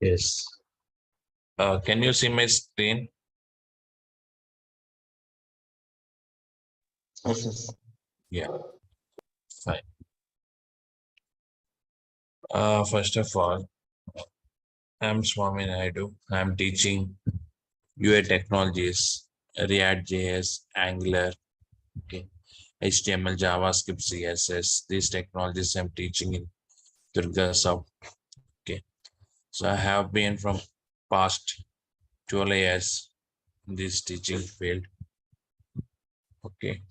Yes. Can you see my screen? Yes. Yeah, fine. First of all, I'm Swamy Naidu. I'm teaching UI technologies, React JS, Angular, okay, HTML, JavaScript, CSS. These technologies I'm teaching in Durga South. Okay, so I have been from past 12 years in this teaching field. Okay,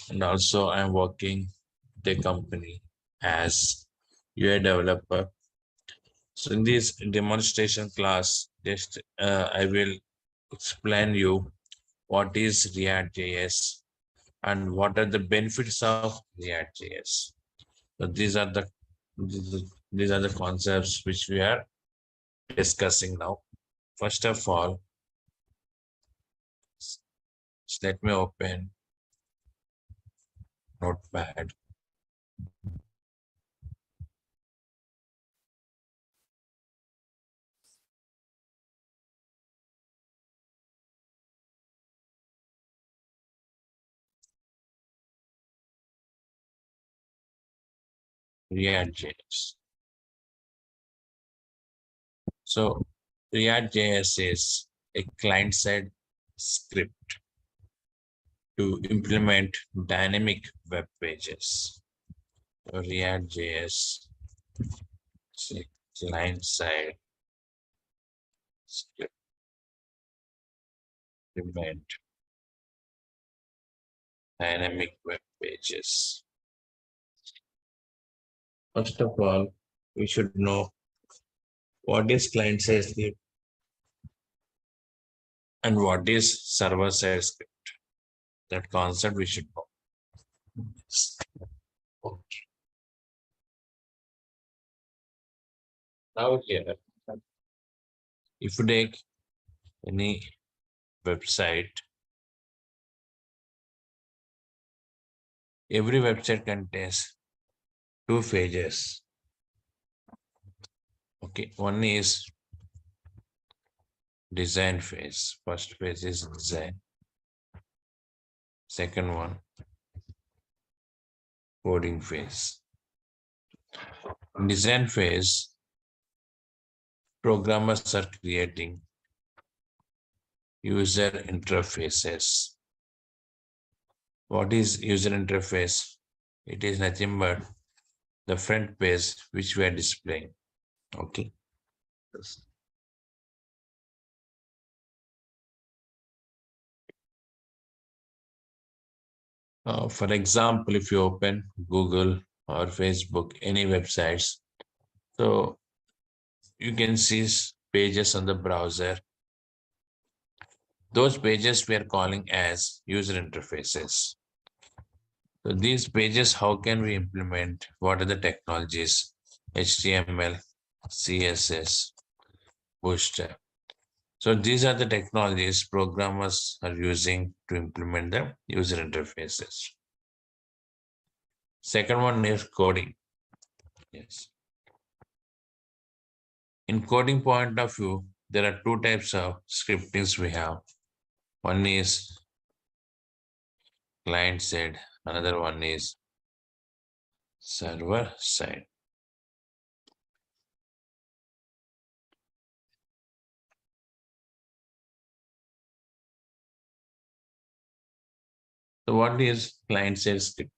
and also I'm working with a company as UI developer. So in this demonstration class, just I will explain you what is React JS and what are the benefits of React JS. So these are the concepts which we are discussing now. First of all, let me open Notepad. React JS. So React JS is a client-side script to implement dynamic web pages. So React JS is a client-side script to implement dynamic web pages. First of all, we should know what is client-side script and what is server-side script. That concept we should know. Okay. Now here, if you take any website, every website contains two phases. Okay, one is design phase. First phase is design. Second one, coding phase. In design phase, programmers are creating user interfaces. What is user interface? It is nothing but the front page which we are displaying. Okay. For example, if you open Google or Facebook, any websites, so you can see pages on the browser. Those pages we are calling as user interfaces. So these pages, how can we implement? What are the technologies? HTML, CSS, Bootstrap. So these are the technologies programmers are using to implement the user interfaces. Second one is coding. Yes. In coding point of view, there are two types of scriptings we have. One is client side, another one is server side. So what is client side script?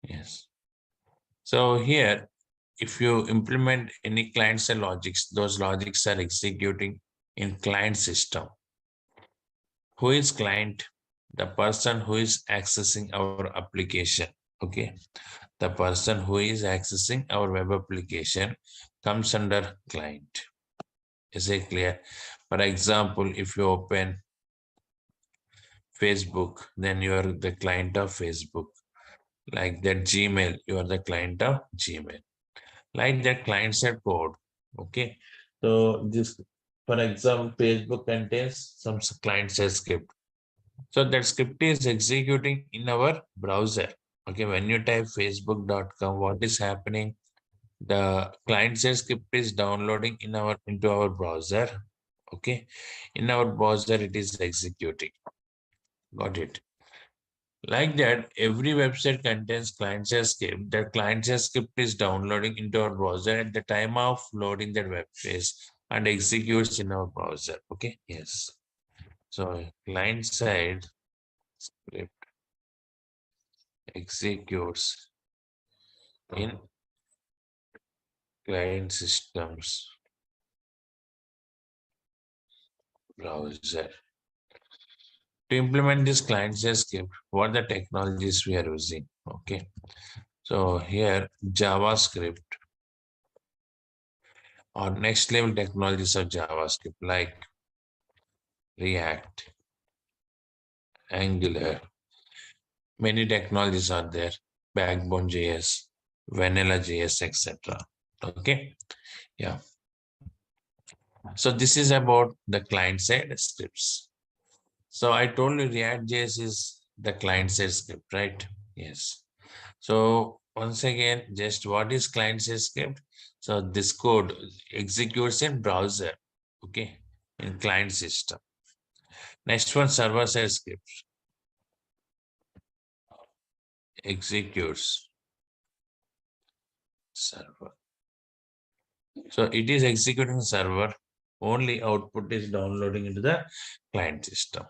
Yes. So here, if you implement any client side logics, those logics are executing in client system. Who is client? The person who is accessing our application. Okay. The person who is accessing our web application comes under client. Is it clear? For example, if you open Facebook, then you are the client of Facebook. Like that Gmail, you are the client of Gmail. Like that client side code. Okay. So this, for example, Facebook contains some client side script. So that script is executing in our browser. Okay. When you type facebook.com, what is happening? The client-side script is downloading into our browser. Okay, in our browser it is executing. Got it? Like that, every website contains client-side script. That client-side script is downloading into our browser at the time of loading that web page and executes in our browser. Okay, yes. So client-side script executes in client systems browser. To implement this client-side script, what the technologies we are using? Okay, so here JavaScript or next level technologies of JavaScript like React, Angular, many technologies are there, Backbone JS, Vanilla JS, etc. Okay, yeah. So this is about the client-side scripts. So I told you React JS is the client-side script, right? Yes. So once again, just what is client-side script? So this code executes in browser, okay, in client system. Next one, server-side script executes server. So it is executing server, only output is downloading into the client system.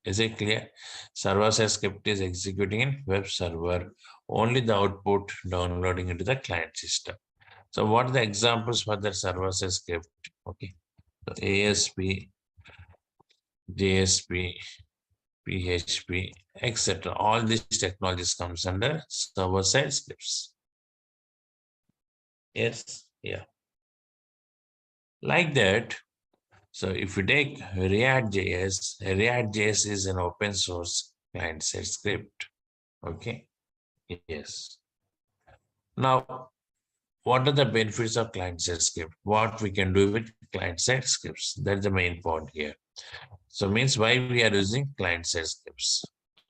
Is it clear? Server-side script is executing in web server, only the output downloading into the client system. So what are the examples for the server-side script? Okay, so ASP, JSP, PHP, etc. All these technologies comes under server-side scripts. Yes, yeah. Like that. So if you take React.js is an open source client-side script. Okay. Yes. Now, what are the benefits of client-side script? What we can do with client-side scripts? That's the main point here. So means why we are using client-side scripts.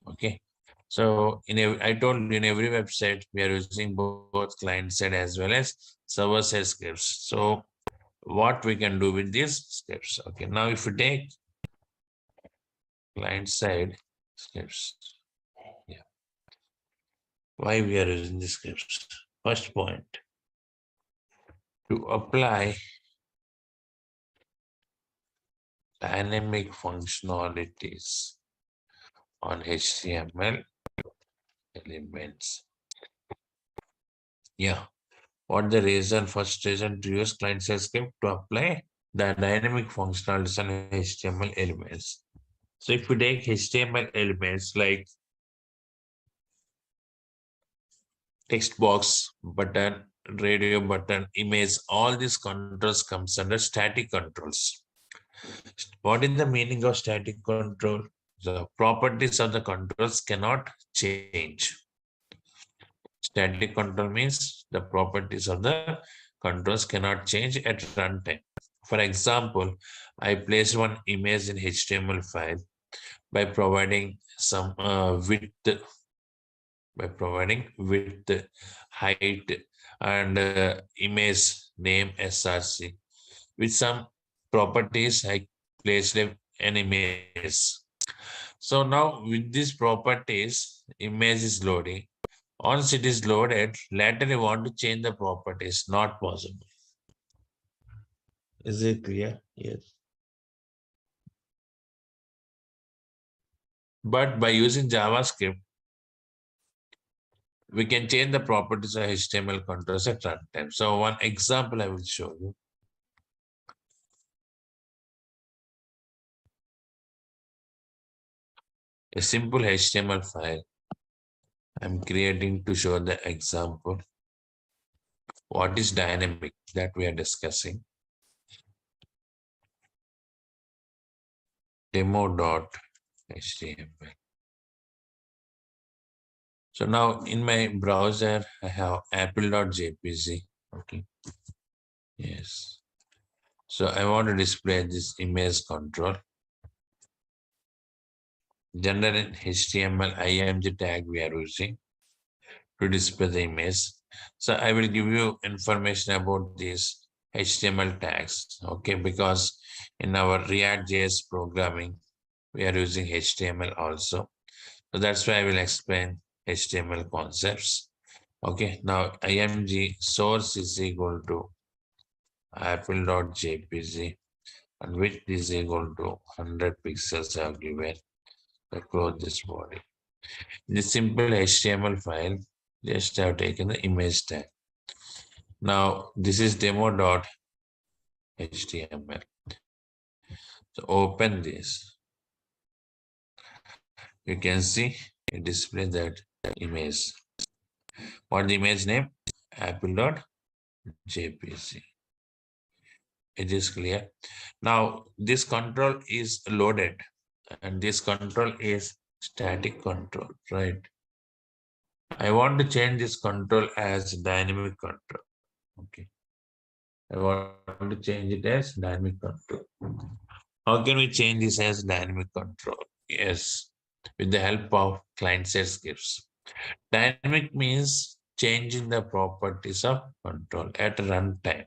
Okay. So I told you in every website we are using both client-side as well as server-side scripts. So what we can do with these scripts? Okay. Now if you take client-side scripts, yeah, why we are using the scripts? First point, to apply dynamic functionalities on HTML elements. Yeah, what the reason? First reason to use client-side script to apply the dynamic functionalities on HTML elements. So if you take HTML elements like text box, button, radio button, image, all these controls comes under static controls. What is the meaning of static control? The properties of the controls cannot change. Static control means the properties of the controls cannot change at runtime. For example, I place one image in HTML file by providing some width, height, and image name src. With some properties, I placed an image. So now with these properties, image is loading. Once it is loaded, later you want to change the properties, not possible. Is it clear? Yes. But by using JavaScript, we can change the properties of HTML controls at runtime. So one example I will show you. A simple HTML file I'm creating to show the example. What is dynamic that we are discussing? Demo.html. So now in my browser, I have apple.jpg. Okay. Yes. So I want to display this image control. General HTML img tag we are using to display the image. So I will give you information about these HTML tags, okay, because in our React.js programming, we are using HTML also. So that's why I will explain HTML concepts. Okay, now img source is equal to apple.jpg and width is equal to 100 pixels are given to close this body. In the simple HTML file, just have taken the image tag. Now this is demo.html. So open this. You can see it displays that image. What the image name? Apple.jpg. It is clear. Now this control is loaded and this control is static control, right? I want to change this control as dynamic control. Okay. I want to change it as dynamic control. How can we change this as dynamic control? Yes, with the help of client-side scripts. Dynamic means changing the properties of control at runtime.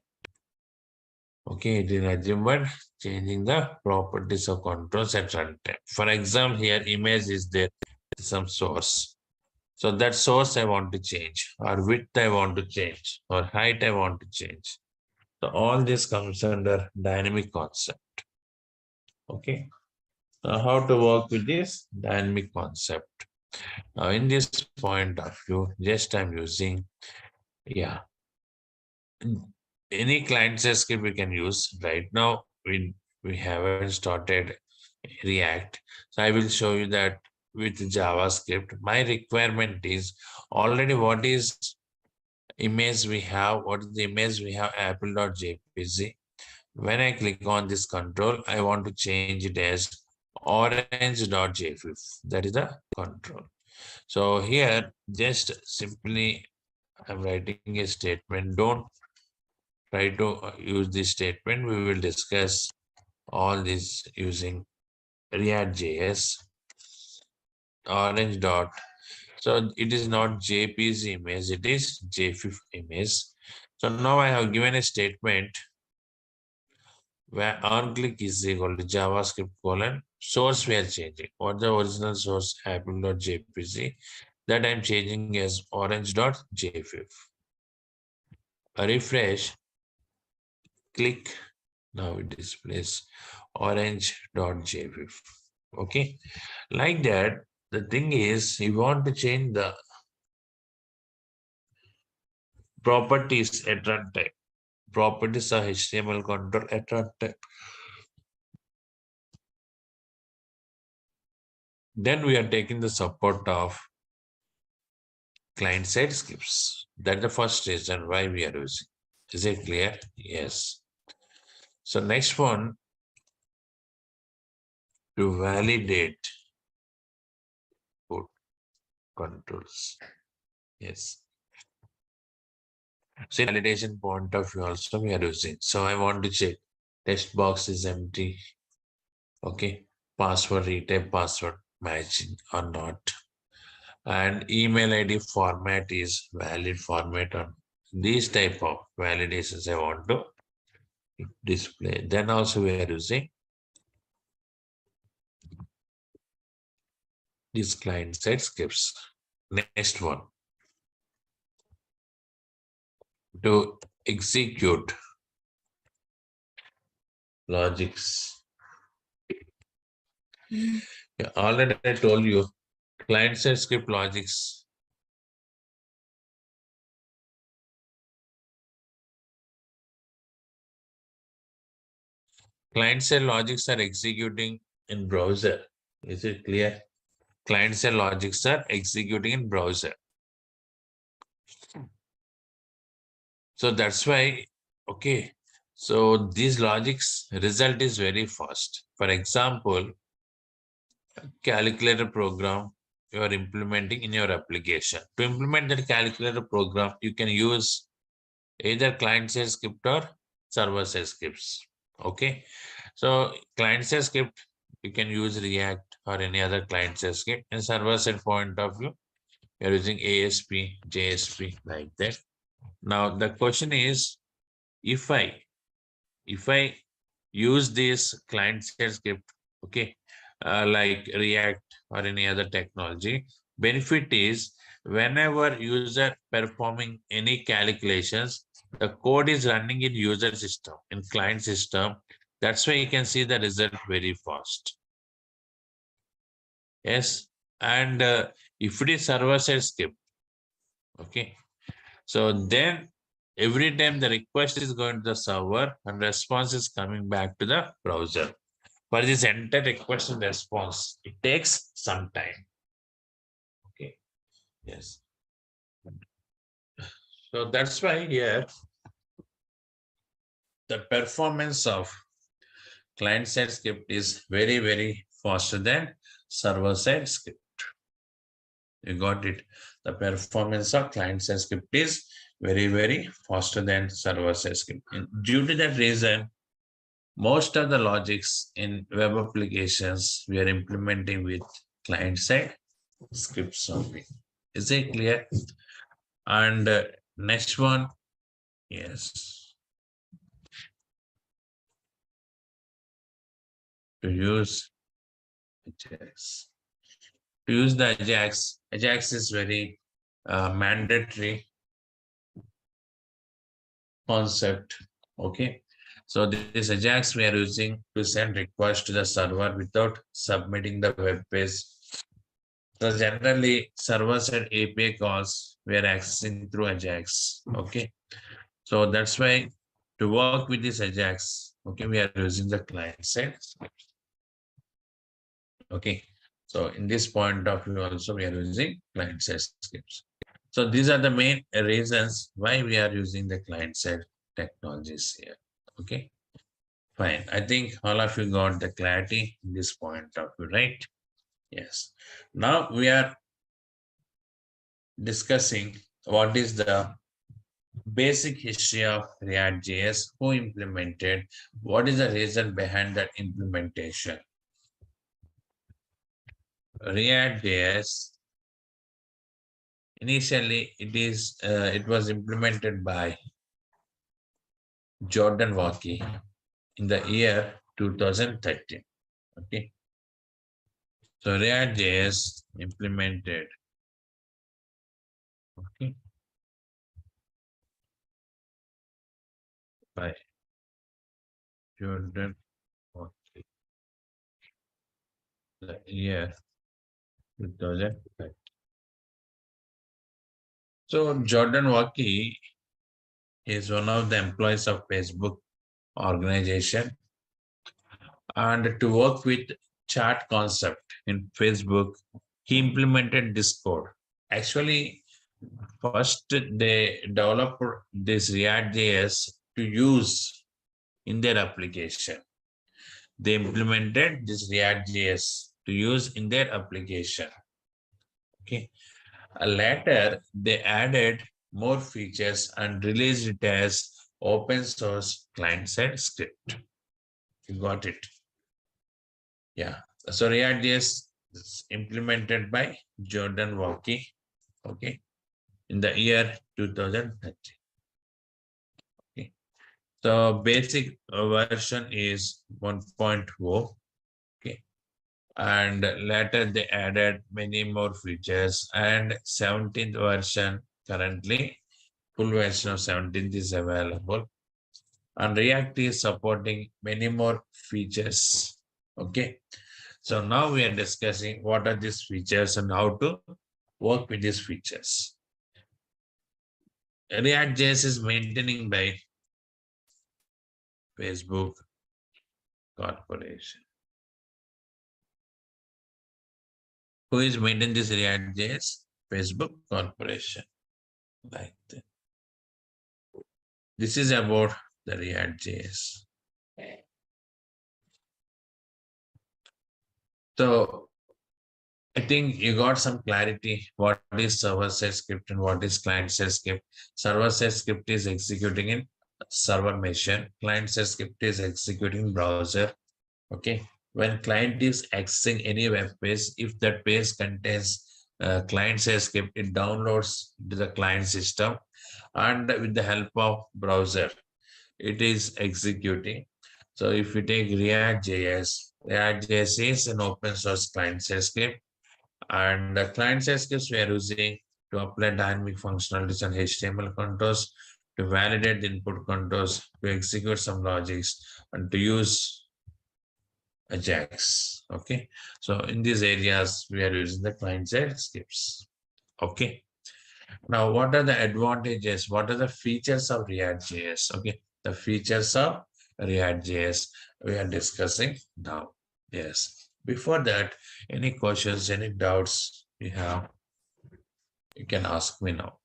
Okay, it is nothing but changing the properties of controls at runtime. For example, here image is there, some source. So that source I want to change, or width I want to change, or height I want to change. So all this comes under dynamic concept. Okay. Now how to work with this dynamic concept? Now in this point of view, just I'm using, yeah, any client-side script we can use. Right now, we haven't started React. So I will show you that with JavaScript. My requirement is already what is image we have, what is the image we have, apple.jpg. When I click on this control, I want to change it as orange.jpg. That is the control. So here, just simply I'm writing a statement. Don't try to use this statement. We will discuss all this using React.js. Orange dot. So it is not JPG image, it is JFIF image. So now I have given a statement where onClick is equal to JavaScript colon source we are changing. What the original source apple.jpg that I'm changing as orange.jfif. A refresh, click, now it displays orange.jfif. Okay, like that. The thing is, you want to change the properties at runtime. Properties are HTML control at runtime. Then we are taking the support of client-side scripts. That's the first reason why we are using. Is it clear? Yes. So next one, to validate put controls. Yes. So validation point of view also we are using. So I want to check text box is empty. Okay. Password retype password matching or not. And email ID format is valid format on these type of validations I want to display. Then also we are using these client-side scripts. Next one, to execute logics. Yeah, already I told you client-side script logics. Client-side logics are executing in browser. Is it clear? Client-side logics are executing in browser. So that's why, okay. So these logics result is very fast. For example, calculator program you are implementing in your application. To implement that calculator program, you can use either client-side script or server-side scripts. Okay. So client-side script, you can use React or any other client-side script. In server-side point of view, you're using ASP, JSP like that. Now the question is, if I use this client side script, okay, like React or any other technology, benefit is whenever user performing any calculations, the code is running in user system, in client system. That's why you can see the result very fast. Yes, and if it is server side script, okay, so then every time the request is going to the server and response is coming back to the browser. For this entire request and response, it takes some time. Okay. Yes. So that's why here the performance of client side script is very, very faster than server side script. You got it. The performance of client side script is very, very faster than server side script. And due to that reason, most of the logics in web applications we are implementing with client side scripts only. Is it clear? And next one, yes, to use Ajax. To use the Ajax is very mandatory concept. Okay, so this Ajax we are using to send request to the server without submitting the web page. So generally, server-side API calls we are accessing through Ajax. Okay, so that's why to work with this Ajax, okay, we are using the client side. Okay, so in this point of view also we are using client side scripts. So these are the main reasons why we are using the client side technologies here. Okay, fine. I think all of you got the clarity in this point of view, right? Yes. Now we are discussing what is the basic history of React.js, who implemented, what is the reason behind that implementation. React.js, initially it was implemented by Jordan Walkie in the year 2013. Okay, so React.js implemented, okay, by Jordan Walkie, the year 2013. So Jordan Walkie is one of the employees of Facebook organization, and to work with chat concept in Facebook, he implemented this code. Actually, first they developed this React.js to use in their application. They implemented this React.js to use in their application. Okay. Later, they added more features and released it as open source client-side script. You got it? Yeah. So React.js is implemented by Jordan Walkie, okay, in the year 2013. Okay. So basic version is 1.0. Okay. And later they added many more features, and 17th version currently, full version of 17th is available. And React is supporting many more features. Okay. So now we are discussing what are these features and how to work with these features. React.js is maintaining by Facebook Corporation. Who is maintaining this React.js? Facebook Corporation. Like that. This is about the React.js. So I think you got some clarity what is server-side script and what is client-side script. Server-side script is executing in server machine. Client-side script is executing in browser. Okay. When client is accessing any web page, if that page contains client side script. It downloads to the client system, and with the help of browser, it is executing. So if you take React.js is an open source client side script, and the client side scripts we are using to apply dynamic functionalities and HTML controls, to validate the input controls, to execute some logics, and to use Ajax. Okay, so in these areas we are using the client side scripts. Okay, now what are the advantages? What are the features of React.js? Okay, the features of React.js we are discussing now. Yes. Before that, any questions, any doubts you have, you can ask me now.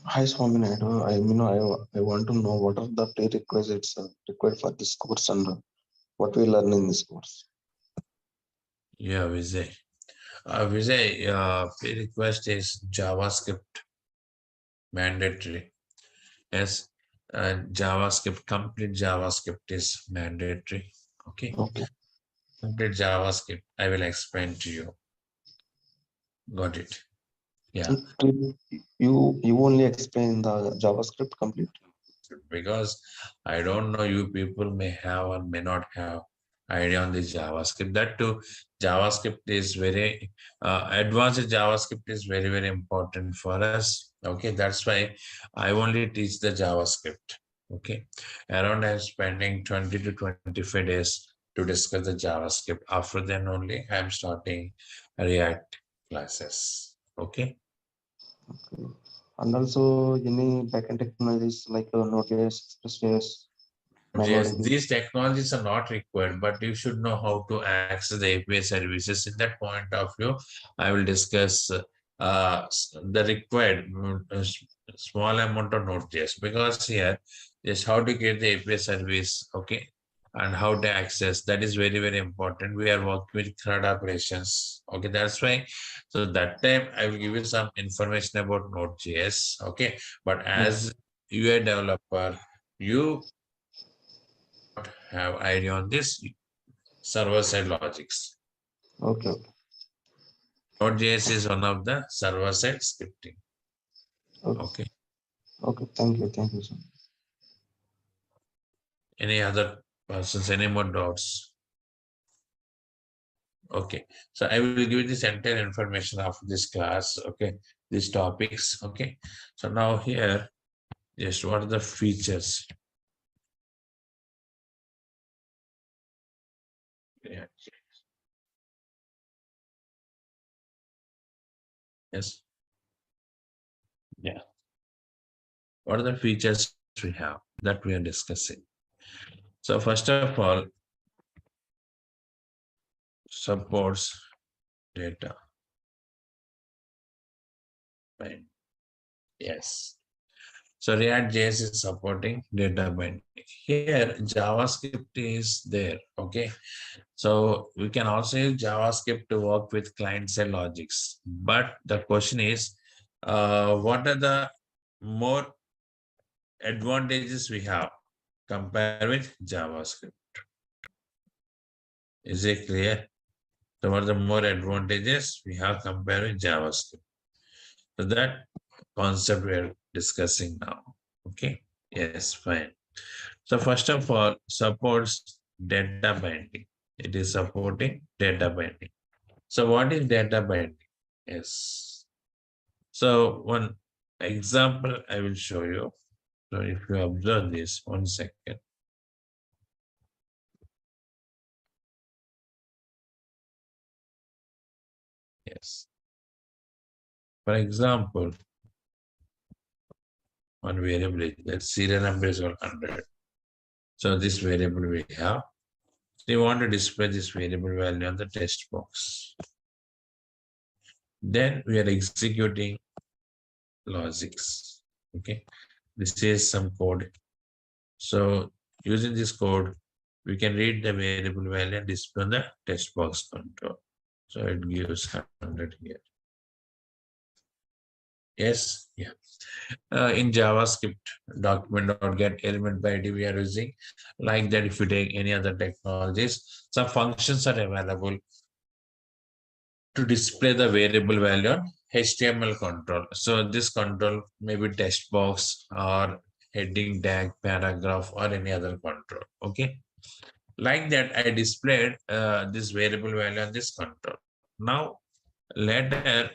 Hi, Swamy Naidu. I want to know what are the prerequisites required for this course and what we learn in this course. Yeah, Vijay. Vijay, pre-request is JavaScript mandatory. Yes, JavaScript, complete JavaScript is mandatory. Okay, Okay. complete JavaScript. I will explain to you. Got it. Yeah. You only explain the JavaScript complete. Because I don't know, you people may have or may not have idea on this JavaScript. That too, JavaScript is very advanced. JavaScript is very, very important for us. Okay, that's why I only teach the JavaScript. Okay, around I'm spending 20 to 25 days to discuss the JavaScript. After then only I'm starting React classes. Okay. Okay. And also any backend technologies like Node.js, Express.js, Yes, MongoDB. these technologies are not required, but you should know how to access the API services. In that point of view, I will discuss the required small amount of Node.js, because here just how to get the API service, okay, and how to access. That is very, very important. We are working with CRUD operations, okay. That's why. So that time I will give you some information about Node.js, okay. But Okay. as UI developer, you have idea on this server side logics. Okay. Node.js is one of the server side scripting. Okay. Okay. Okay. Thank you. Thank you, sir. Any other persons, any more doubts? Okay. So I will give you this entire information of this class. Okay. These topics. Okay. So now here, just what are the features? Yeah. Yes. Yeah. What are the features we have that we are discussing? So first of all, supports data. Right. Yes. So React.js is supporting data binding. Here, JavaScript is there. Okay. So we can also use JavaScript to work with client-side logics. But the question is, what are the more advantages we have compared with JavaScript? Is it clear? So what are the more advantages we have compared with JavaScript? So that concept we are discussing now. Okay. Yes, fine. So first of all, supports data binding. It is supporting data binding. So what is data binding? Yes. So one example I will show you. So if you observe this, 1 second. Yes. For example, one variable is that serial number is 100. So this variable we have. So you want to display this variable value on the text box. Then we are executing logics. Okay. This is some code. So using this code, we can read the variable value and display on the text box control. So it gives 100 here. Yes, yeah. In JavaScript, document.get element by ID we are using. Like that, if you take any other technologies, some functions are available to display the variable value on HTML control. So this control may be text box or heading tag, paragraph, or any other control. Okay. Like that, I displayed this variable value on this control. Now, later,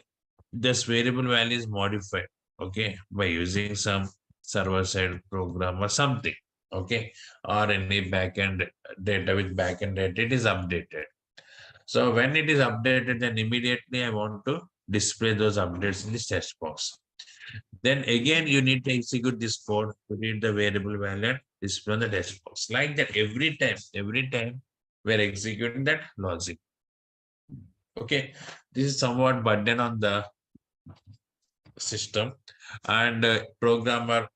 this variable value is modified, okay, by using some server-side program or something, okay, or any backend data with backend data, it is updated. So when it is updated, then immediately I want to display those updates in this text box. Then again, you need to execute this code to read the variable value and display on the text box. Like that, every time we're executing that logic. Okay, this is somewhat burden on the system, and programmer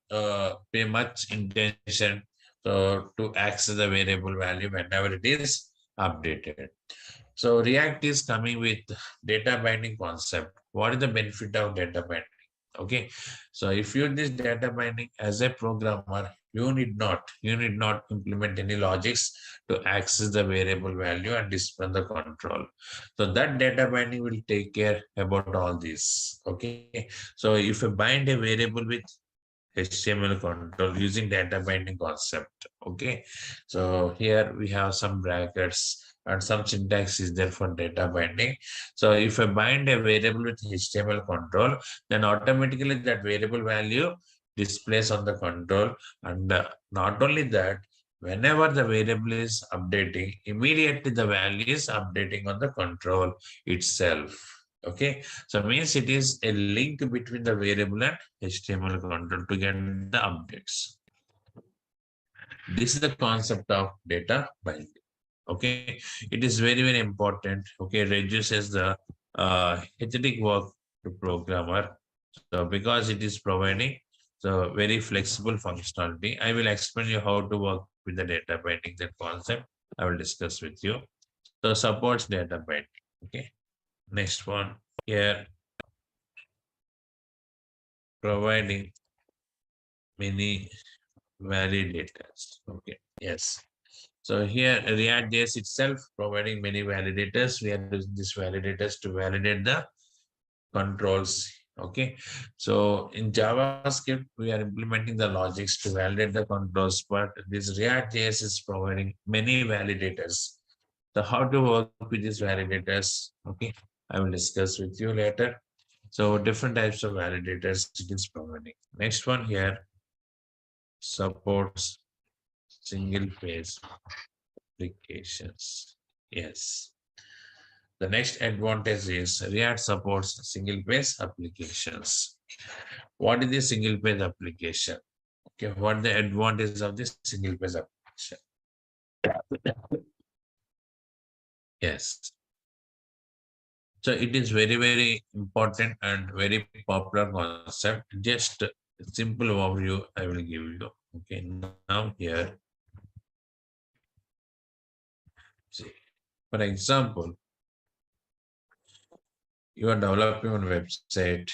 pay much intention to access the variable value whenever it is updated. So React is coming with data binding concept. What is the benefit of data binding? Okay, so if you use this data binding as a programmer, you need not implement any logics to access the variable value and display the control. So that data binding will take care about all this. Okay, so if you bind a variable with HTML control using data binding concept. Okay, so here we have some brackets and some syntax is there for data binding. So if I bind a variable with HTML control, then automatically that variable value displays on the control. And not only that, whenever the variable is updating, immediately the value is updating on the control itself. Okay, so means it is a link between the variable and HTML control to get the updates. This is the concept of data binding. Okay, it is very important. Okay, reduces the hectic work to programmer. So because it is providing so very flexible functionality, I will explain you how to work with the data binding. That concept I will discuss with you. So supports data binding. Okay, next one here, providing many validators. Okay, yes. So here React.js itself providing many validators. We are using these validators to validate the controls. Okay, so in JavaScript we are implementing the logics to validate the controls, but this React.js is providing many validators. So how to work with these validators? Okay, I will discuss with you later. So different types of validators it is providing. Next one here, supports single page applications. Yes. The next advantage is React supports single page applications. What is the single page application? Okay, what the advantage of this single page application? Yes. So it is very important and very popular concept. Just a simple overview I will give you. Okay, now here, see, for example, you are developing one website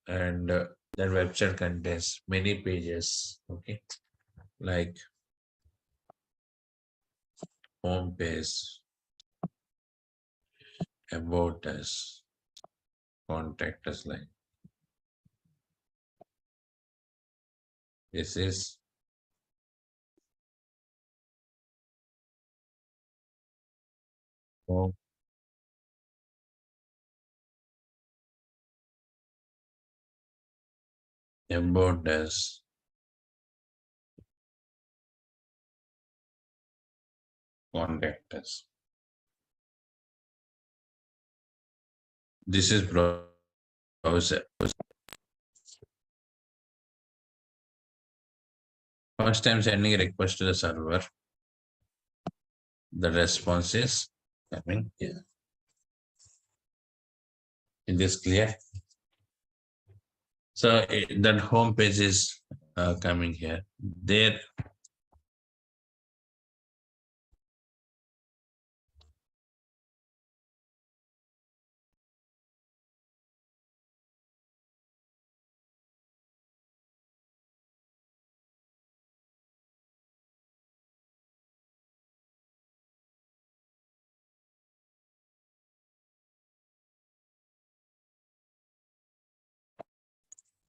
and that website contains many pages, okay, like home page, about us, contact us, like this is home, about us, contact us. This is browser. First time sending a request to the server, the response is coming here. Is this clear? So that home page is coming here. There,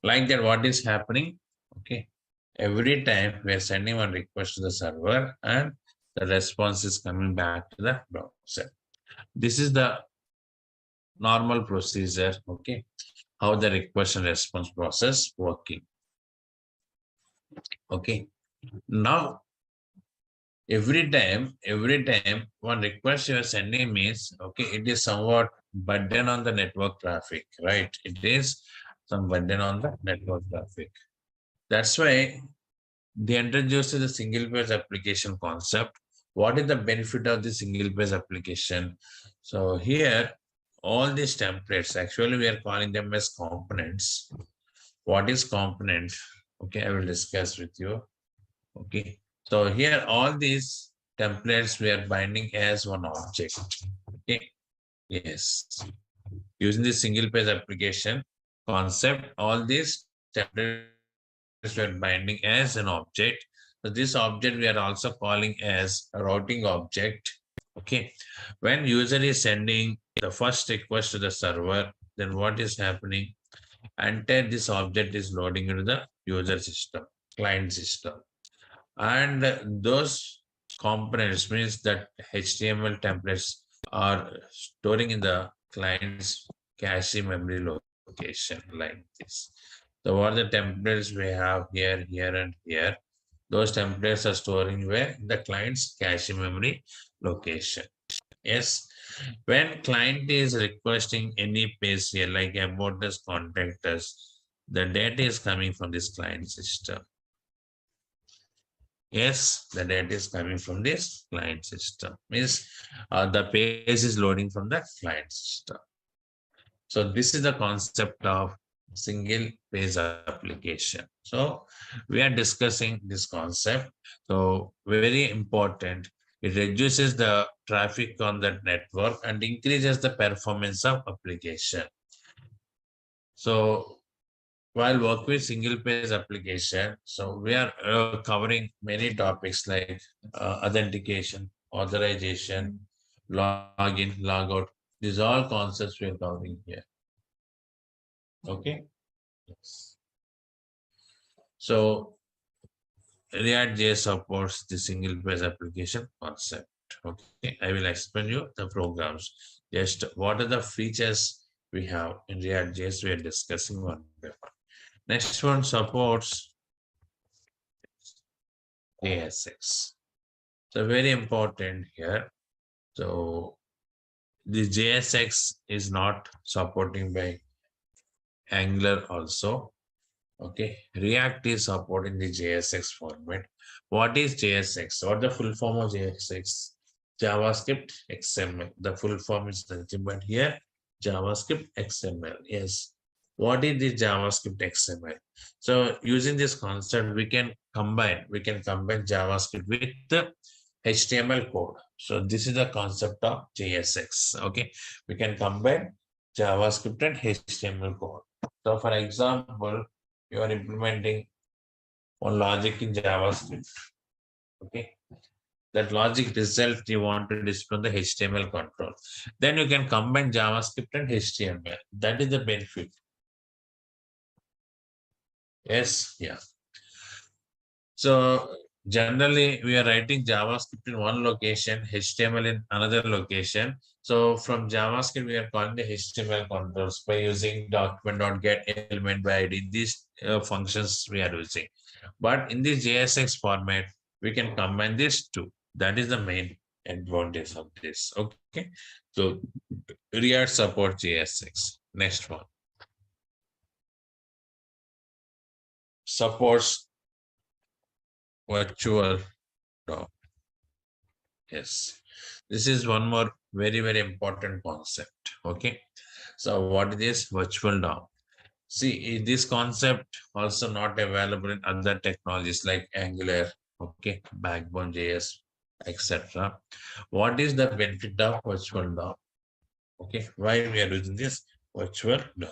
Like that, what is happening? Okay. Every time we are sending one request to the server and the response is coming back to the browser. This is the normal procedure. Okay. How the request and response process working. Okay. Now, every time one request you are sending means, okay, it is somewhat burden on the network traffic, right? It is some burden on the network traffic. That's why they introduced the single page application concept. What is the benefit of the single page application? So here, all these templates, actually we are calling them as components. What is component? Okay, I will discuss with you. Okay, so here all these templates we are binding as one object. Okay, yes. Using the single page application concept, all these templates we are binding as an object. So this object we are also calling as a routing object. Okay, when user is sending the first request to the server, then what is happening? Until this object is loading into the user system, client system, and those components means that HTML templates are storing in the client's cache memory location like this. So what the templates we have here, here, and here, those templates are storing where the client's cache memory location. Yes, when client is requesting any page here, like about us, contact us, the data is coming from this client system. Yes, the data is coming from this client system. Means the page is loading from the client system. So this is the concept of single page application. So we are discussing this concept. So very important. It reduces the traffic on that network and increases the performance of application. So while work with single page application, so we are covering many topics like authentication, authorization, login, logout. These all concepts we are covering here. Okay. Yes. So React.js supports the single page application concept. Okay, I will explain you the programs. Just what are the features we have in React.js we are discussing one by one. Next one supports JSX. So very important here. So the JSX is not supporting by Angular also. Okay, React is supporting the JSX format. What is JSX? What the full form of JSX? JavaScript XML. The full form is nothing but here JavaScript XML. Yes. What is the JavaScript XML? So using this concept, we can combine JavaScript with the HTML code. So this is the concept of JSX. Okay, we can combine JavaScript and HTML code. So for example, you are implementing one logic in JavaScript. Okay, that logic result you want to display on the HTML control. Then you can combine JavaScript and HTML. That is the benefit. Yes, yeah. So generally we are writing JavaScript in one location, HTML in another location. So from JavaScript, we are calling the HTML controls by using document.get element by ID. These functions we are using. But in this JSX format, we can combine these two. That is the main advantage of this. Okay. So React support JSX. Next one. Supports virtual DOM. Yes. This is one more very, very important concept. Okay. So what is this virtual DOM? See, this concept also not available in other technologies like Angular, okay, Backbone JS, etc. What is the benefit of virtual DOM? Okay, why we are using this virtual DOM?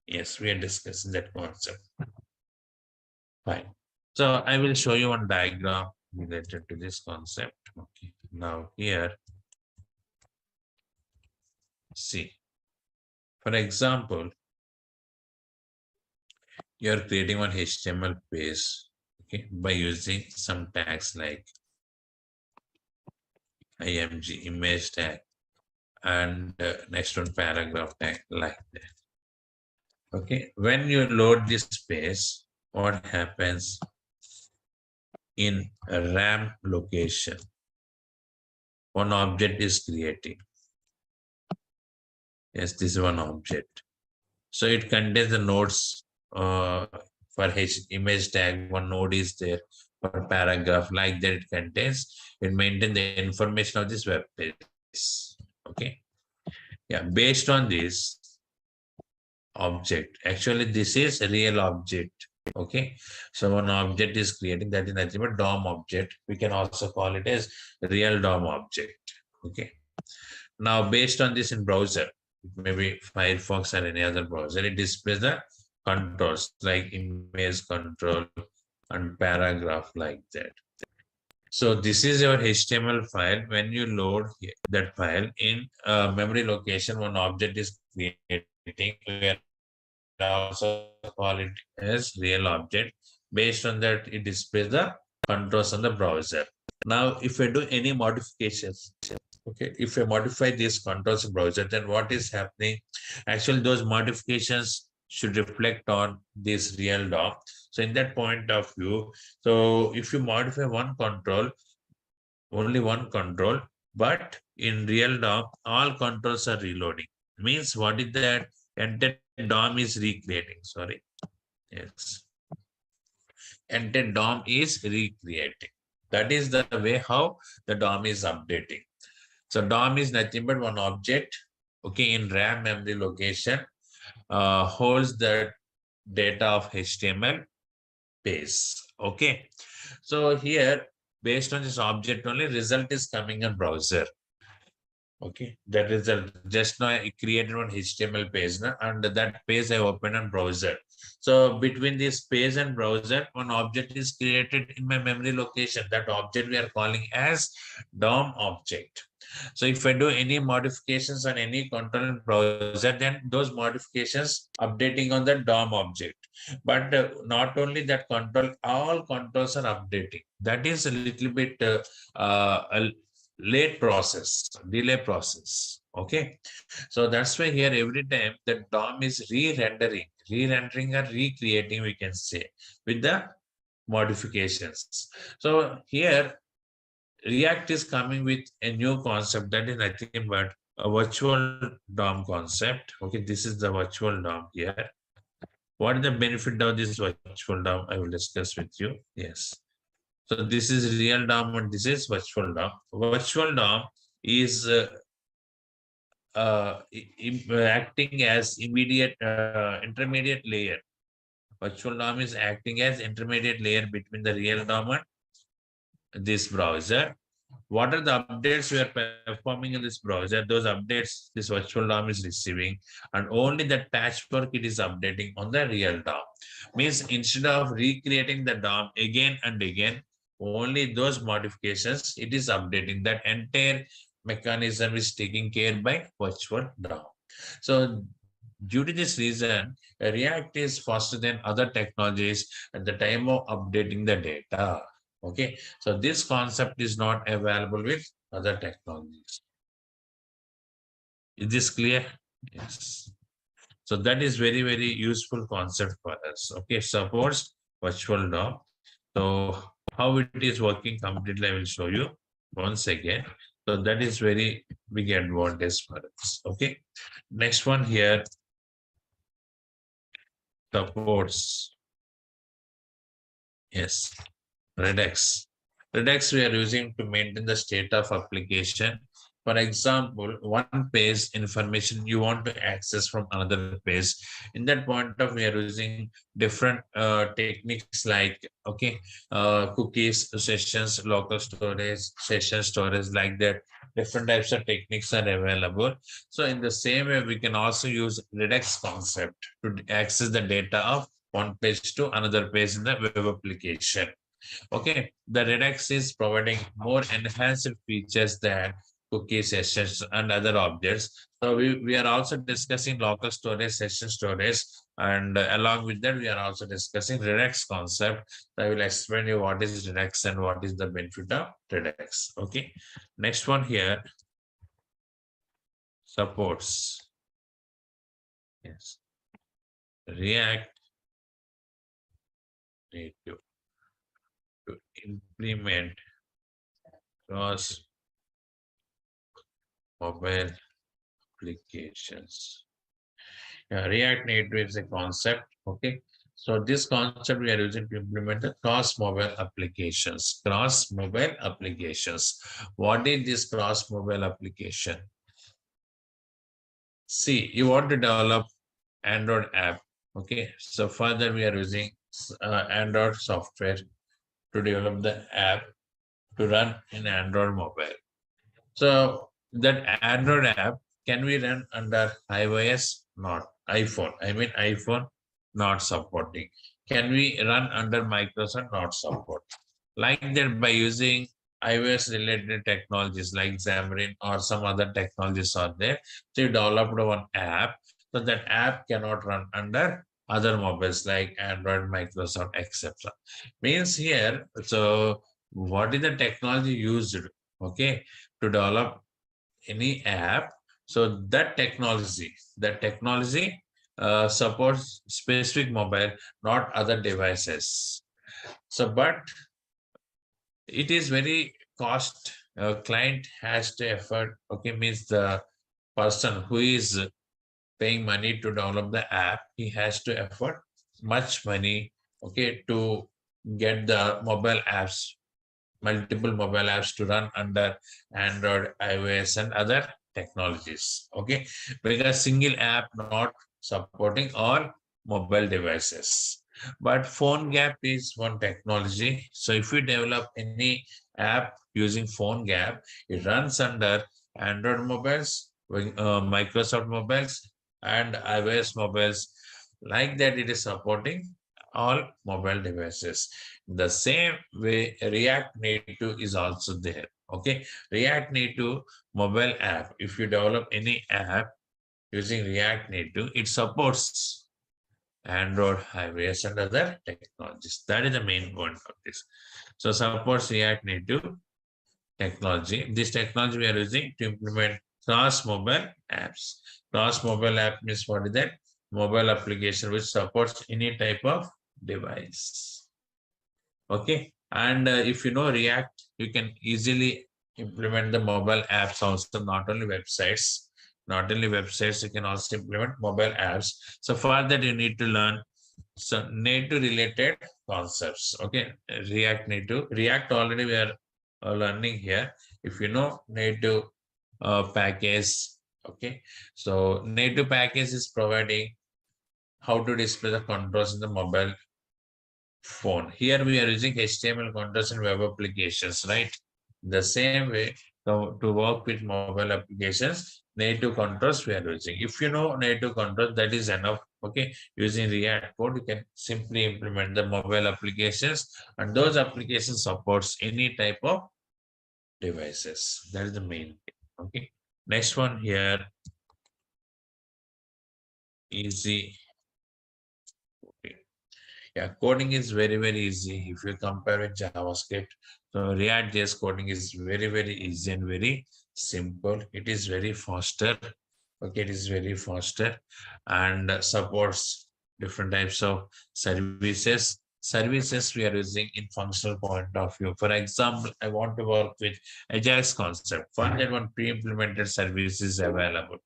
Yes, we are discussing that concept. Fine. So I will show you one diagram related to this concept. Okay, now here, see, for example, you're creating one HTML page, okay, by using some tags like img image tag and next one paragraph tag like that. Okay, when you load this page, what happens in a RAM location? One object is creating. Yes, this is one object. So it contains the nodes for image tag. One node is there for paragraph like that. It contains. It maintains the information of this web page. Okay. Yeah. Based on this object, actually this is a real object. Okay. So one object is creating, that is nothing but DOM object. We can also call it as real DOM object. Okay. Now, based on this in browser, maybe Firefox or any other browser, it displays the controls like image control and paragraph like that. So this is your HTML file. When you load that file in memory location, one object is creating. We are also call it as real object. Based on that, it displays the controls on the browser. Now, if I do any modifications, okay, if I modify these controls in browser, then what is happening? Actually, those modifications should reflect on this real DOM. So in that point of view, so if you modify one control, only one control, but in real DOM, all controls are reloading. Means what is that? Entire DOM is recreating. Sorry. Yes. Entire DOM is recreating. That is the way how the DOM is updating. So DOM is nothing but one object, okay, in RAM memory location, holds the data of HTML page, okay. So here, based on this object only, result is coming in browser. Okay, that is just now I created one HTML page now, and that page I open on browser. So between this page and browser, one object is created in my memory location. That object we are calling as DOM object. So if I do any modifications on any control in browser, then those modifications updating on the DOM object. But not only that control, all controls are updating. That is a little bit a late process, delay process. Okay. So that's why here every time the DOM is re-rendering or recreating, we can say, with the modifications. So here React is coming with a new concept that is nothing but a virtual DOM concept. Okay, this is the virtual DOM here. What is the benefit of this virtual DOM? I will discuss with you. Yes. So this is real DOM and this is virtual DOM. Virtual DOM is acting as intermediate layer. Virtual DOM is acting as intermediate layer between the real DOM and this browser. What are the updates we are performing in this browser? Those updates this virtual DOM is receiving, and only that patchwork it is updating on the real DOM. Means instead of recreating the DOM again and again, only those modifications it is updating. That entire mechanism is taken care by virtual DOM. So due to this reason, React is faster than other technologies at the time of updating the data. Okay, so this concept is not available with other technologies. Is this clear? Yes. So that is very, very useful concept for us. Okay, suppose virtual DOM. So how it is working completely, I will show you once again. So that is very big advantage for us. Okay, next one here, supports. Yes, Redux. Redux we are using to maintain the state of application. For example, one page information you want to access from another page. In that point of we are using different techniques like cookies, sessions, local storage, session storage, like that. Different types of techniques are available. So in the same way, we can also use Redux concept to access the data of one page to another page in the web application. Okay, the Redux is providing more enhanced features than cookie sessions and other objects. So we are also discussing local storage, session storage, and along with that, we are also discussing Redux concept. I will explain you what is Redux and what is the benefit of Redux. Okay. Next one here, supports. Yes. React Native to implement cross mobile applications. React Native is a concept. Okay. So this concept we are using to implement the cross mobile applications. Cross mobile applications. What is this cross mobile application? See, you want to develop Android app. Okay. So further we are using Android software to develop the app to run in Android mobile. So that Android app can we run under iOS? Not iPhone. I mean iPhone not supporting. Can we run under Microsoft? Not support. Like that by using iOS related technologies like Xamarin or some other technologies are there. So you developed one app. So that app cannot run under other mobiles like Android, Microsoft, etc. Means here, so what is the technology used? Okay, to develop any app. So that technology supports specific mobile, not other devices. So, but it is very cost. Client has to effort. Okay, means the person who is paying money to download the app, he has to effort much money. Okay, to get the mobile apps, multiple mobile apps to run under Android, iOS, and other technologies. Okay, because single app not supporting all mobile devices. But phone gap is one technology. So if you develop any app using phone gap, it runs under Android mobiles, Microsoft mobiles, and iOS mobiles. Like that, it is supporting all mobile devices. The same way React Native is also there. Okay, React Native mobile app. If you develop any app using React Native, it supports Android, iOS, and other technologies. That is the main point of this. So supports React Native technology. This technology we are using to implement cross mobile apps. Cross mobile app means what is that? Mobile application which supports any type of device. Okay, and if you know React, you can easily implement the mobile apps also, not only websites, you can also implement mobile apps. So for that you need to learn some native related concepts. Okay, React already we are learning here. If you know native package, okay, so native package is providing how to display the controls in the mobile phone. Here we are using HTML controls and web applications, right? The same way, to work with mobile applications, native controls we are using. If you know native controls, that is enough. Okay, using React code, you can simply implement the mobile applications, and those applications supports any type of devices. That is the main thing. Okay, next one here, easy. Okay. Yeah, coding is very, very easy if you compare with JavaScript. So React JS coding is very, very easy and very simple. It is very faster. Okay, it is very faster and supports different types of services. Services we are using in functional point of view. For example, I want to work with Ajax concept. For that one, pre-implemented service is available.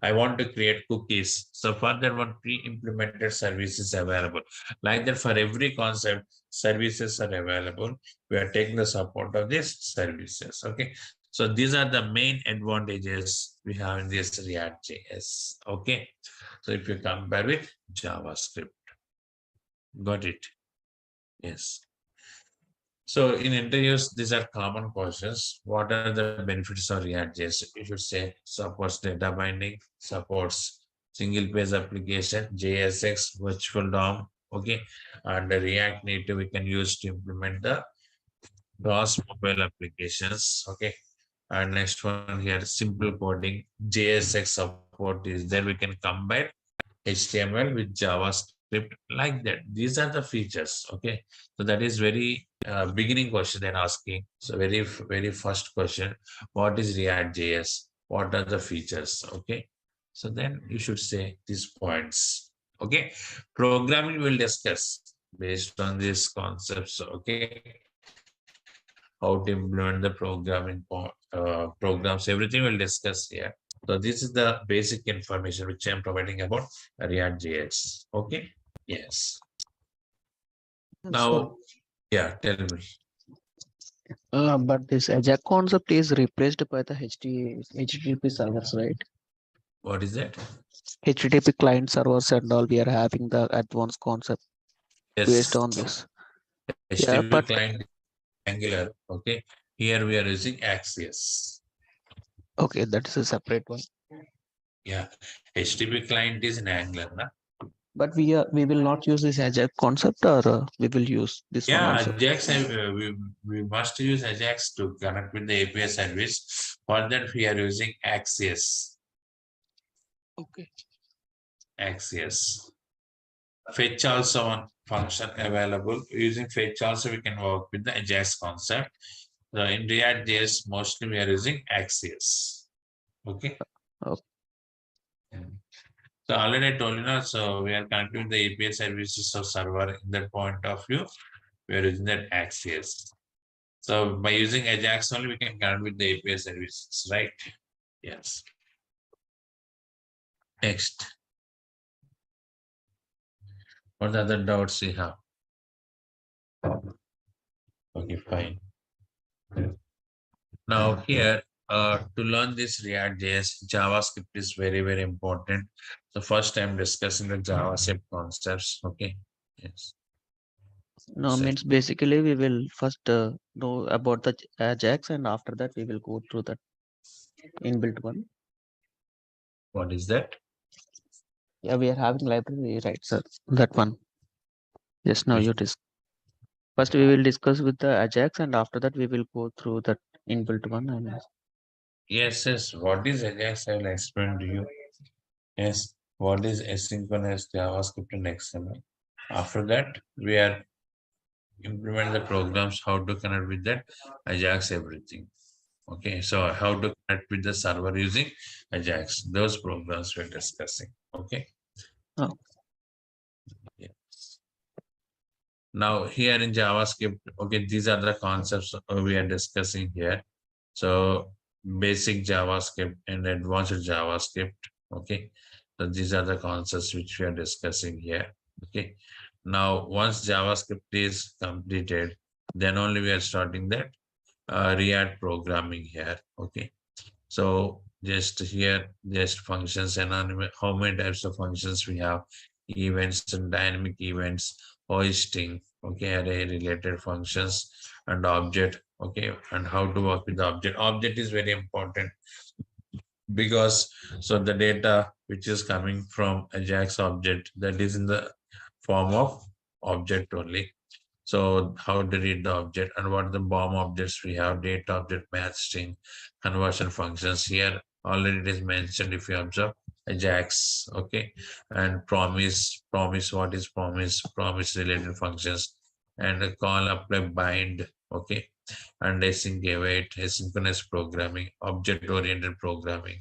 I want to create cookies. So further one pre-implemented service is available. Like that for every concept, services are available. We are taking the support of these services. Okay. So these are the main advantages we have in this React JS. Okay. So if you compare with JavaScript, got it? Yes. So in interviews, these are common questions. What are the benefits of React JS? You should say supports data binding, supports single page application, JSX, virtual DOM. Okay, and the React Native we can use to implement the cross mobile applications. Okay, And next one here, simple coding, JSX support is there. We can combine HTML with JavaScript like that. These are the features. Okay, so that is very beginning question they're asking. So very first question, what is React JS? What are the features? Okay, so then you should say these points. Okay, programming will discuss based on these concepts. Okay, how to implement the programs, everything we'll discuss here. So this is the basic information which I'm providing about React JS. Okay. Yes. Sir, Now, yeah, tell me. but this Ajax concept is replaced by the HTTP servers, right? What is that? HTTP client servers and all, we are having the advanced concept based Yes. on this. Yeah, HTTP but client is Angular. Okay. Here we are using Axios. okay, that is a separate one. Yeah. HTTP client is in Angular. Na? But we will not use this Ajax concept, or we will use this one Yeah, also. Ajax, we must use Ajax to connect with the API service. For that, we are using Axios. Okay. Axios. Fetch also one function available. Using fetch also we can work with the Ajax concept. So in React JS, mostly we are using Axios. Okay. Okay. So already I told you now, so we are connecting the API services of server in that point of view. We are using that Axios. So by using Ajax only, we can connect with the API services, right? Yes. Next. What other doubts you have? Okay, fine. Now here, to learn this React JS, JavaScript is very important. So first I'm discussing the JavaScript concepts. Okay. Yes. No, So means basically we will first know about the Ajax, and after that we will go through that inbuilt one. what is that? Yeah, we are having library, right, sir? That one. Yes, now Which, you discuss. First, we will discuss with the Ajax, and after that, we will go through that inbuilt one. And yes. What is Ajax? I will explain to you. Yes. What is asynchronous JavaScript and XML? After that, we are implement the programs, how to connect with that Ajax, everything. Okay, so how to connect with the server using Ajax, those programs we're discussing. Okay. oh, Yes. Now here in JavaScript, okay, these are the concepts we are discussing here. So basic JavaScript and advanced JavaScript. Okay, so these are the concepts which we are discussing here. Okay, now once JavaScript is completed, then only we are starting that React programming here. Okay, so just here, just functions and how many types of functions we have, events and dynamic events, hoisting, okay, array related functions and object, okay, and how to work with the object. Object is very important because so the data which is coming from Ajax object, that is in the form of object only. So how to read the object and what the BOM objects we have, data object, match string, conversion functions. Here already it is mentioned if you observe Ajax, okay, and promise, what is promise related functions, and a call, apply, bind, okay, and async await, asynchronous programming, object oriented programming,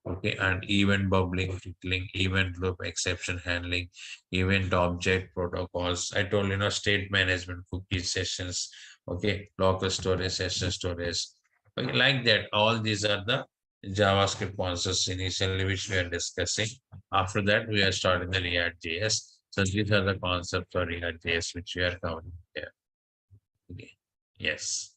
okay, and event bubbling, tickling, event loop, exception handling, event object protocols. I told state management, cookie sessions, okay, local storage, session storage, okay, like that. All these are the JavaScript concepts initially which we are discussing. After that, we are starting the React JS. So these are the concepts for React JS which we are covering here. Okay. Yes.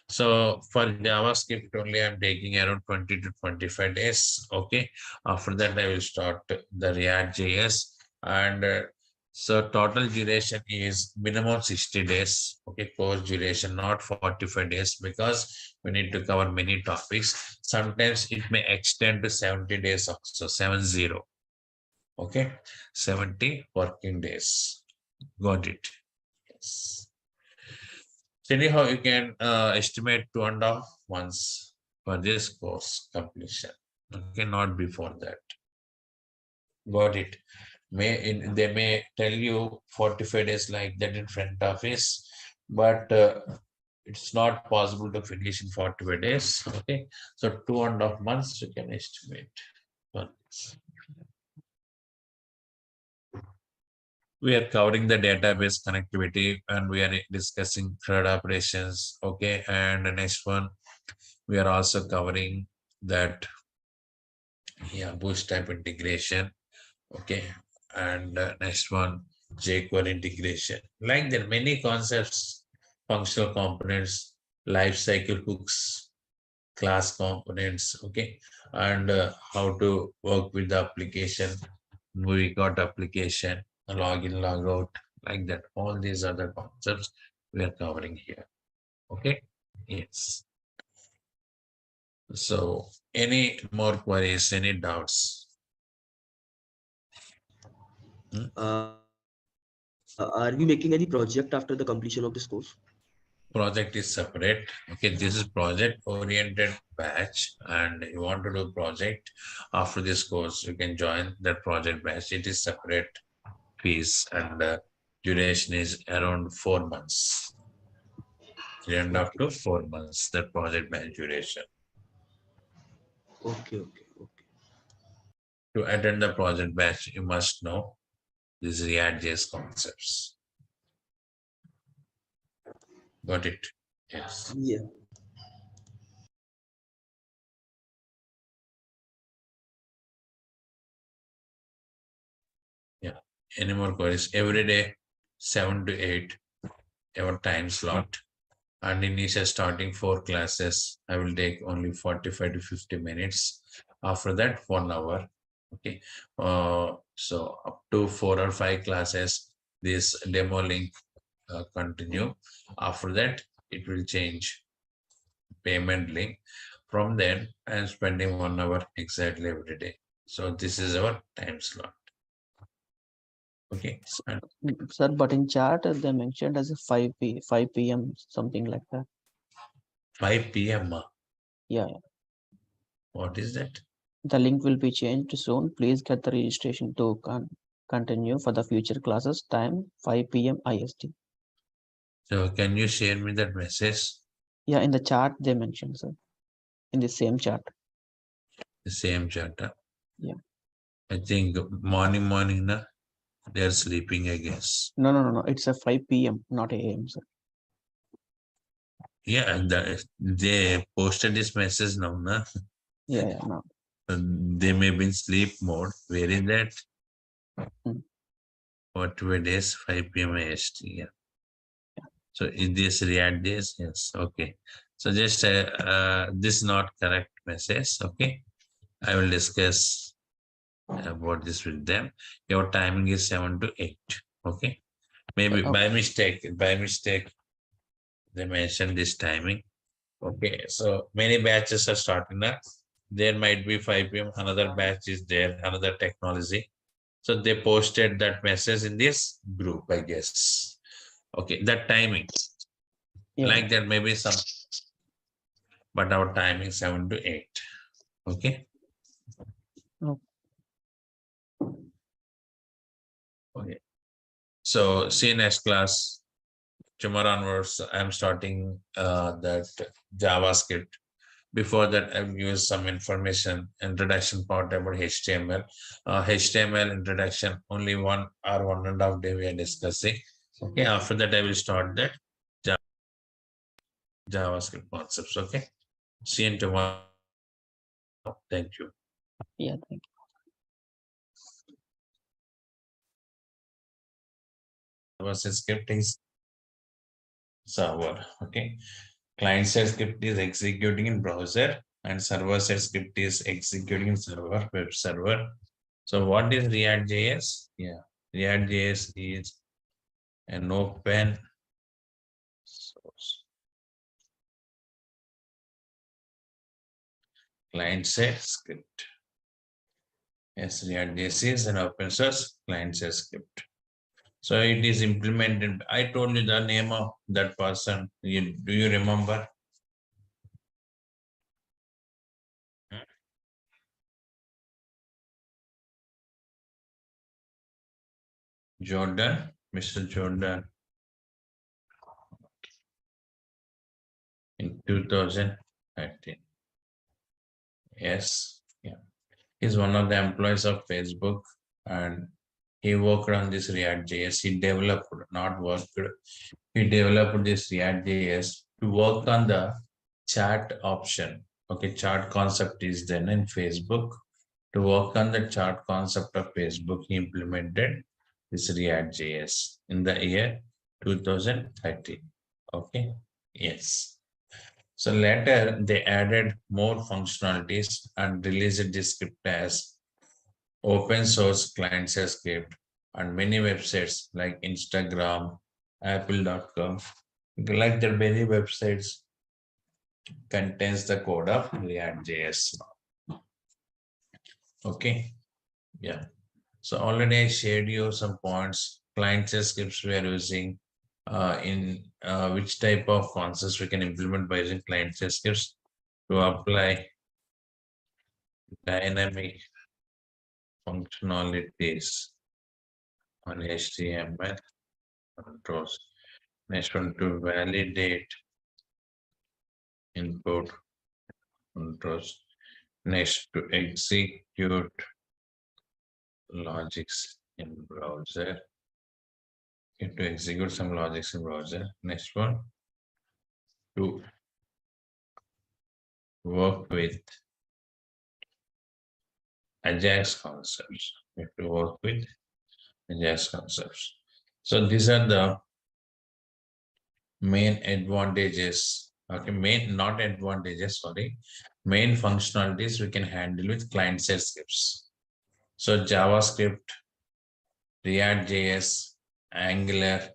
So for JavaScript only, I'm taking around 20 to 25 days. Okay. After that, I will start the React JS. And so total duration is minimum 60 days. Okay. Course duration, not 45 days, because we need to cover many topics. Sometimes it may extend to 70 days also, 70. Okay. 70 working days. Got it. Yes. So anyhow, you can estimate 2.5 months. for this course completion. Okay, not before that. Got it. They may tell you 45 days like that in front office, but it's not possible to finish in 45 days. Okay, so 2.5 months you can estimate for this. We are covering the database connectivity and we are discussing CRUD operations. Okay, and the next one we are also covering that, yeah, bootstrap integration. Okay, and next one, jQuery integration. Like there are many concepts, functional components, life cycle hooks, class components. Okay, and how to work with the application. We got application, login, logout, like that. All these other concepts we are covering here. Okay, yes. So, any more queries? Any doubts? Are we making any project after the completion of this course? Project is separate. Okay, this is project oriented batch, and you want to do project after this course, you can join that project batch. It is separate fees, and duration is around 4 months. 3.5 to 4 months, that project batch duration. Okay. To attend the project batch, you must know these React.js concepts. Got it? Yes. Yeah. Yeah. Any more queries? Every day, 7 to 8, our time slot. And initial starting 4 classes, I will take only 45 to 50 minutes. After that, 1 hour. Okay. So up to 4 or 5 classes, this demo link continue. After that, it will change payment link. From then, I am spending 1 hour exactly every day. So this is our time slot. Okay. And Sir, but in chat they mentioned as a 5 p.m. something like that. 5 p.m. Yeah. What is that? The link will be changed soon. Please get the registration to continue for the future classes. Time 5 p.m. IST. So can you share me that message? Yeah, in the chat they mentioned, sir. In the same chat. The same chat. Yeah. I think morning, na, they are sleeping, I guess. No. It's a 5 p.m., not a.m., sir. Yeah, and they posted this message now, na? Yeah, no. They may be in sleep mode. Where is that? Hmm. For 2 days, 5 p.m. IST. Yeah. So is this React days? Yes. Okay. So just this is not correct message. Okay. I will discuss about this with them. Your timing is 7 to 8. Okay. Maybe Oh, by mistake, they mentioned this timing. Okay, so many batches are starting now. There might be 5 p.m. Another batch is there, another technology. So they posted that message in this group, I guess. Okay, that timing, yeah. like that, maybe some, but our timing 7 to 8. Okay. Oh. Okay. So see you next class. Tomorrow onwards, I'm starting that JavaScript. Before that, I've used some information, introduction part about HTML. HTML introduction, only 1 or 1.5 day we are discussing. Okay, after that, I will start that JavaScript concepts. Okay, see you tomorrow. Thank you. Yeah, thank you. Server-side script is server. Okay, client-side script is executing in browser, and server-side script is executing in server, web server. So what is React.js? Yeah, React.js is an open source client-side script. Yes, React.js is an open source client-side script. So it is implemented. I told you the name of that person. Do you remember? Jordan, Mr. Jordan, in 2013. Yes, yeah. He's one of the employees of Facebook, and he worked on this React.js. He developed, not worked, he developed this React.js to work on the chat option. Okay, chat concept is then in Facebook. To work on the chart concept of Facebook, he implemented this React.js in the year 2013. Okay, yes. So later they added more functionalities and released this script as open source client-side script on many websites like Instagram, Apple.com. Like the many websites contains the code of React.js. Okay, yeah. So already I shared you some points, client-side scripts we are using, in which type of concepts we can implement by using client-side scripts to apply dynamic functionalities on HTML controls. Next one, to validate input controls. Next, to execute logics in browser. Okay, to execute some logics in browser. Next one, to work with Ajax concepts. We have to work with Ajax concepts. So these are the main advantages. Okay, not advantages, sorry. Main functionalities we can handle with client-side scripts. So JavaScript, React.js, Angular,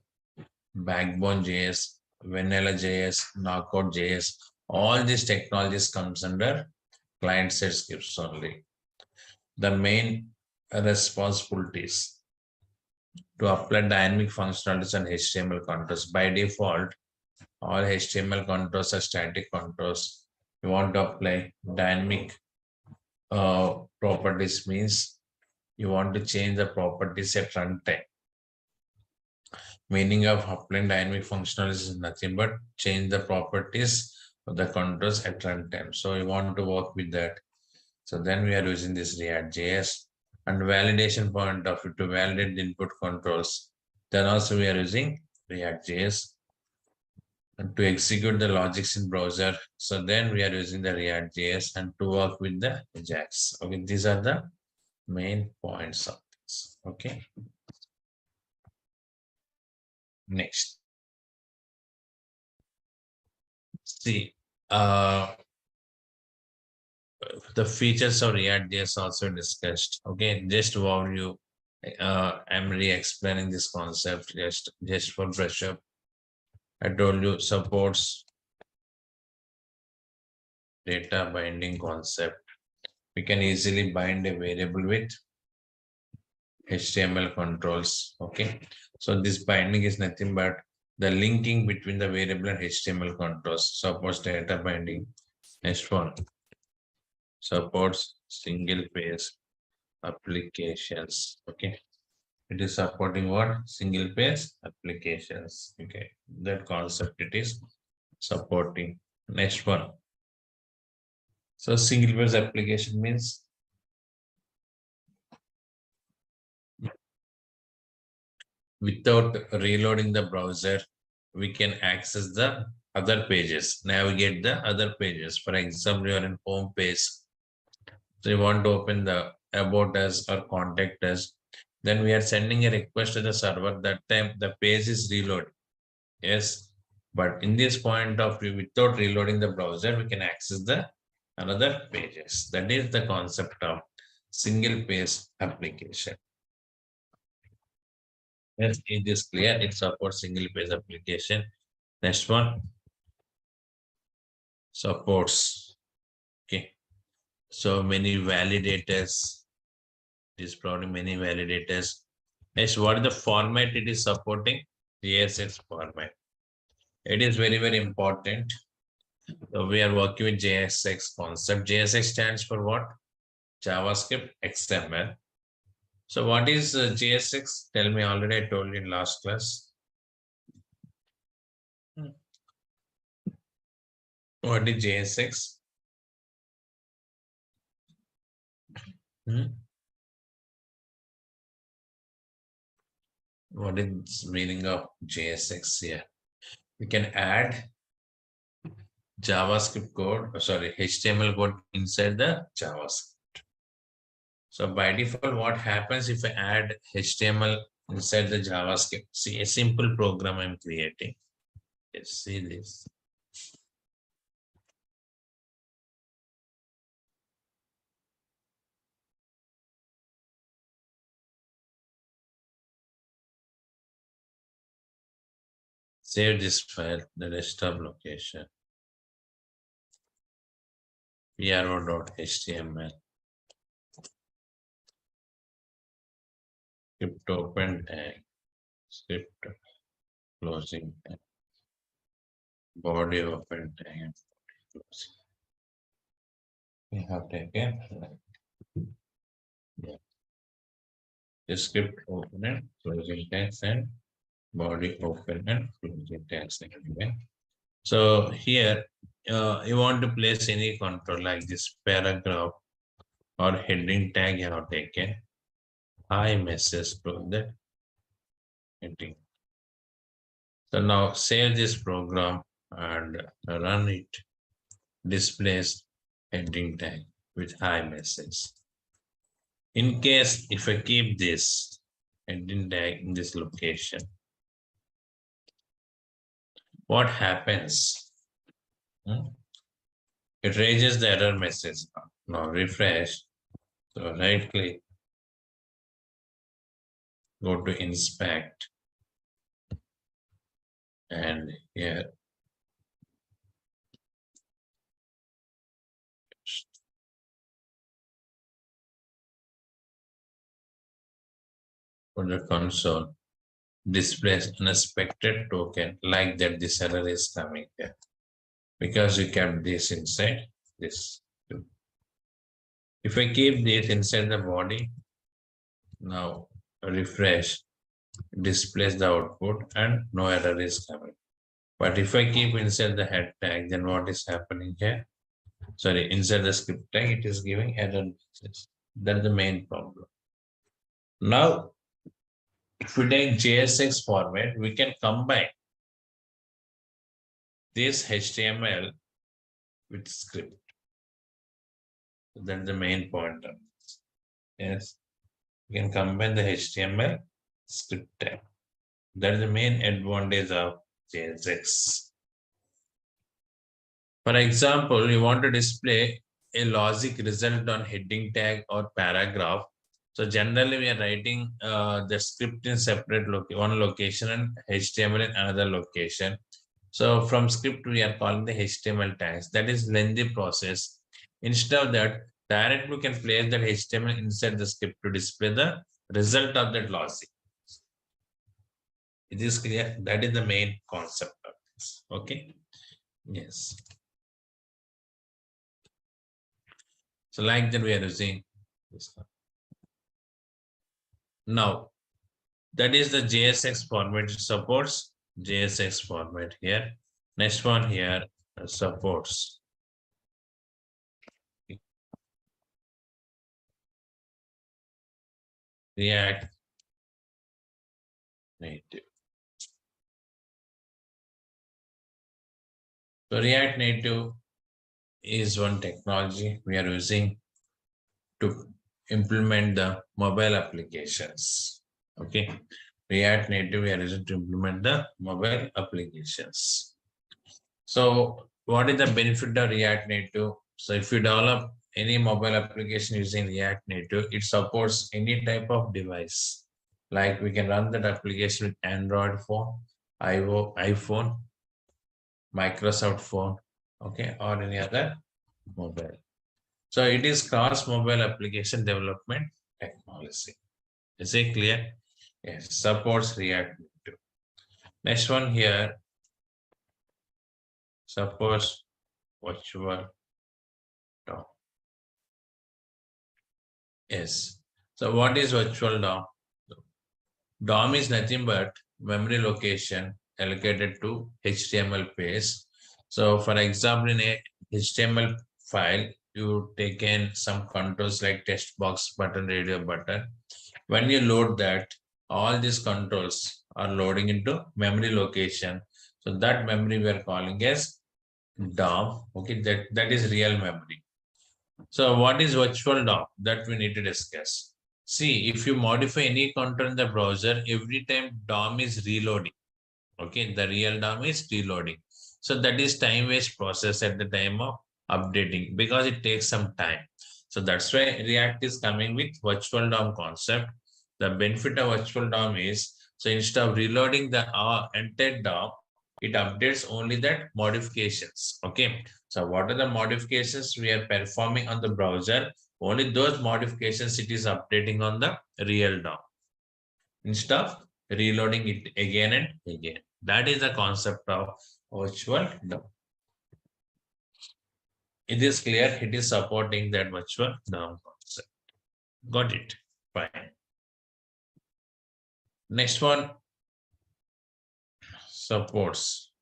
Backbone.js, Vanilla.js, Knockout.js, all these technologies comes under client-side scripts only. The main responsibilities to apply dynamic functionalities on HTML controls. By default, all HTML controls are static controls. You want to apply dynamic properties, means you want to change the properties at runtime. Meaning of applying dynamic functionalities is nothing but change the properties of the controls at runtime. So you want to work with that. So then we are using this React.js, and validation point of view to validate the input controls. Then also we are using React.js, and to execute the logics in browser. So then we are using the React.js, and to work with the Ajax. Okay, these are the main points of this. Okay. Next. See, the features of React.js also discussed. Okay, just overview. I'm re-explaining this concept just for brush up. I told you supports data binding concept. We can easily bind a variable with HTML controls. Okay, so this binding is nothing but the linking between the variable and HTML controls. Supports data binding. Next one, supports single page applications. Okay, it is supporting what? Single page applications. Okay, that concept it is supporting. Next one, so single page application means without reloading the browser, we can access the other pages, navigate the other pages. For example, you are in home page, so you want to open the about us or contact us, then we are sending a request to the server. That time the page is reloaded. Yes, but in this point of view, without reloading the browser, we can access the another pages. That is the concept of single page application. Yes, it is clear. It supports single page application. Next one, supports. Okay, so many validators. It is probably many validators. Next, what is the format it is supporting? JSX format. It is very, very important. So we are working with JSX concept. JSX stands for what? JavaScript XML. So what is JSX? Tell me, already I told you in last class. What is JSX? What is meaning of JSX here? We can add JavaScript code, HTML code inside the JavaScript. So by default, what happens if I add HTML inside the JavaScript? See, a simple program I'm creating. Let's see this. Save this file, the desktop location. pro.html. Script open tag. Script closing tag. Body open tag and closing. We have taken the script open and closing tags and body open and closing tags again. So here you want to place any control like this paragraph or heading tag you have taken. Hi message to the heading. So now save this program and run it. Displays heading tag with hi message. In case if I keep this heading tag in this location, what happens? It raises the error message. Now refresh. So right click, go to inspect, and here for the console displays unexpected token like that. This error is coming here because we kept this inside this. If I keep this inside the body, now refresh, displays the output and no error is coming. But if I keep inside the head tag, then what is happening here? Sorry, inside the script tag, it is giving error messages. That's the main problem. Now, if we take JSX format, we can combine this HTML with script. That's the main point of this. Yes, we can combine the HTML script tag. That's the main advantage of JSX. For example, you want to display a logic result on heading tag or paragraph. So generally we are writing the script in separate one location and HTML in another location. So from script we are calling the HTML tags. That is lengthy process. Instead of that, directly we can place that HTML inside the script to display the result of that logic. It is clear. That is the main concept of this. Okay. Yes. So like that we are using this one. Now, that is the JSX format. It supports JSX format here. Next one here supports React Native. So React Native is one technology we are using to implement the mobile applications. Okay, React Native we are using to implement the mobile applications. So what is the benefit of React Native? So if you develop any mobile application using React Native, it supports any type of device. Like we can run that application with Android phone, iPhone, Microsoft phone, okay, or any other mobile. So it is cross mobile application development technology. Is it clear? Yes, supports React Native. Next one here, supports virtual DOM. Yes, So what is virtual DOM? DOM is nothing but memory location allocated to HTML page. So for example, in a HTML file, you take in some controls like text box button, radio button. When you load that, all these controls are loading into memory location. So that memory we are calling as DOM. Okay, that is real memory. So what is virtual DOM? That we need to discuss. See, if you modify any control in the browser, every time DOM is reloading. Okay, the real DOM is reloading. So that is time waste process at the time of updating because it takes some time. So that's why React is coming with virtual DOM concept. The benefit of virtual DOM is, so instead of reloading the entire DOM, it updates only that modifications. Okay, so what are the modifications we are performing on the browser? Only those modifications it is updating on the real DOM instead of reloading it again and again. That is the concept of virtual DOM. It is clear, it is supporting that virtual DOM concept. Got it? Fine. Next one, supports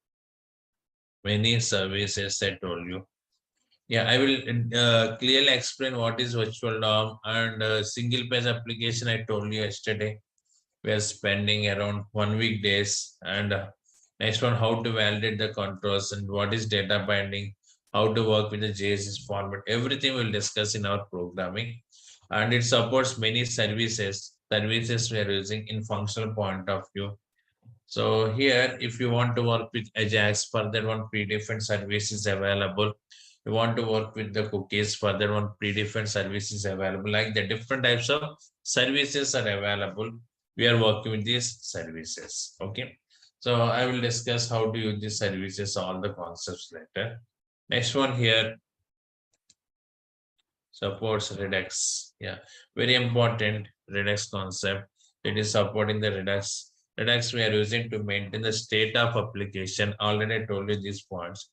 many services I told you. Yeah, I will clearly explain what is virtual DOM and single page application I told you yesterday. We are spending around 1 week days and next one, how to validate the controls and what is data binding, how to work with the JSS format. Everything we'll discuss in our programming and it supports many services we are using in functional point of view. So here, if you want to work with Ajax, further one predefined service is available. You want to work with the cookies, further one predefined service is available. Like the different types of services are available. We are working with these services. Okay. So I will discuss how to use these services, all the concepts later. Next one here, supports Redux. Yeah, very important Redux concept. It is supporting the Redux. Redux we are using to maintain the state of application. Already I told you these points.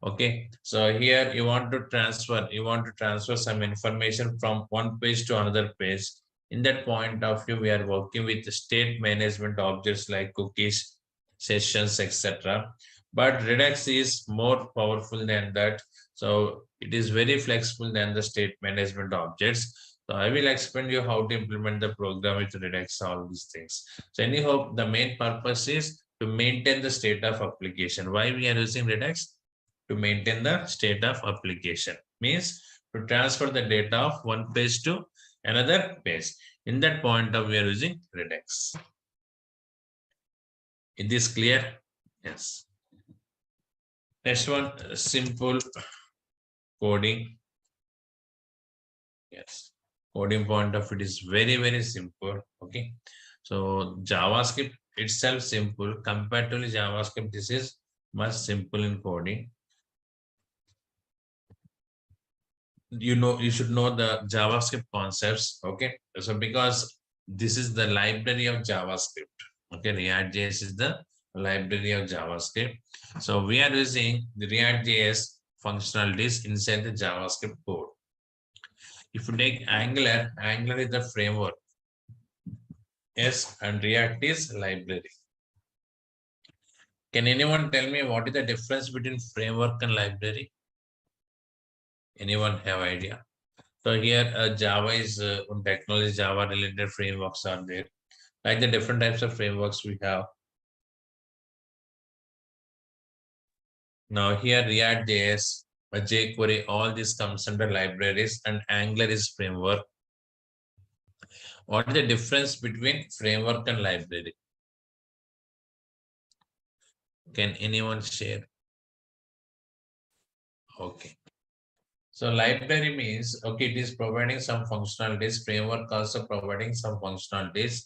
Okay, so here you want to transfer some information from one page to another page. In that point of view, we are working with state management objects like cookies, sessions, etc. But Redux is more powerful than that. So it is very flexible than the state management objects. So I will explain you how to implement the program with Redux, all these things. So anyhow, the main purpose is to maintain the state of application. Why we are using Redux? To maintain the state of application. Means to transfer the data of one page to another page. In that point of we are using Redux. Is this clear? Yes. Next one, simple coding. Yes, coding point of it is very, very simple. Okay. So JavaScript itself simple. Comparatively JavaScript, this is much simple in coding. You should know the JavaScript concepts. Okay. So because this is the library of JavaScript. Okay, React.js is the library of JavaScript. So we are using the React.js functionalities inside the JavaScript code. If you take Angular, Angular is the framework. Yes, and React is library. Can anyone tell me what is the difference between framework and library? Anyone have idea? So here Java is technology, Java related frameworks are there. Like the different types of frameworks we have. Now here React.js, jQuery, all this comes under libraries and Angular is framework. What is the difference between framework and library? Can anyone share? Okay. So library means, okay, it is providing some functionalities, framework also providing some functionalities.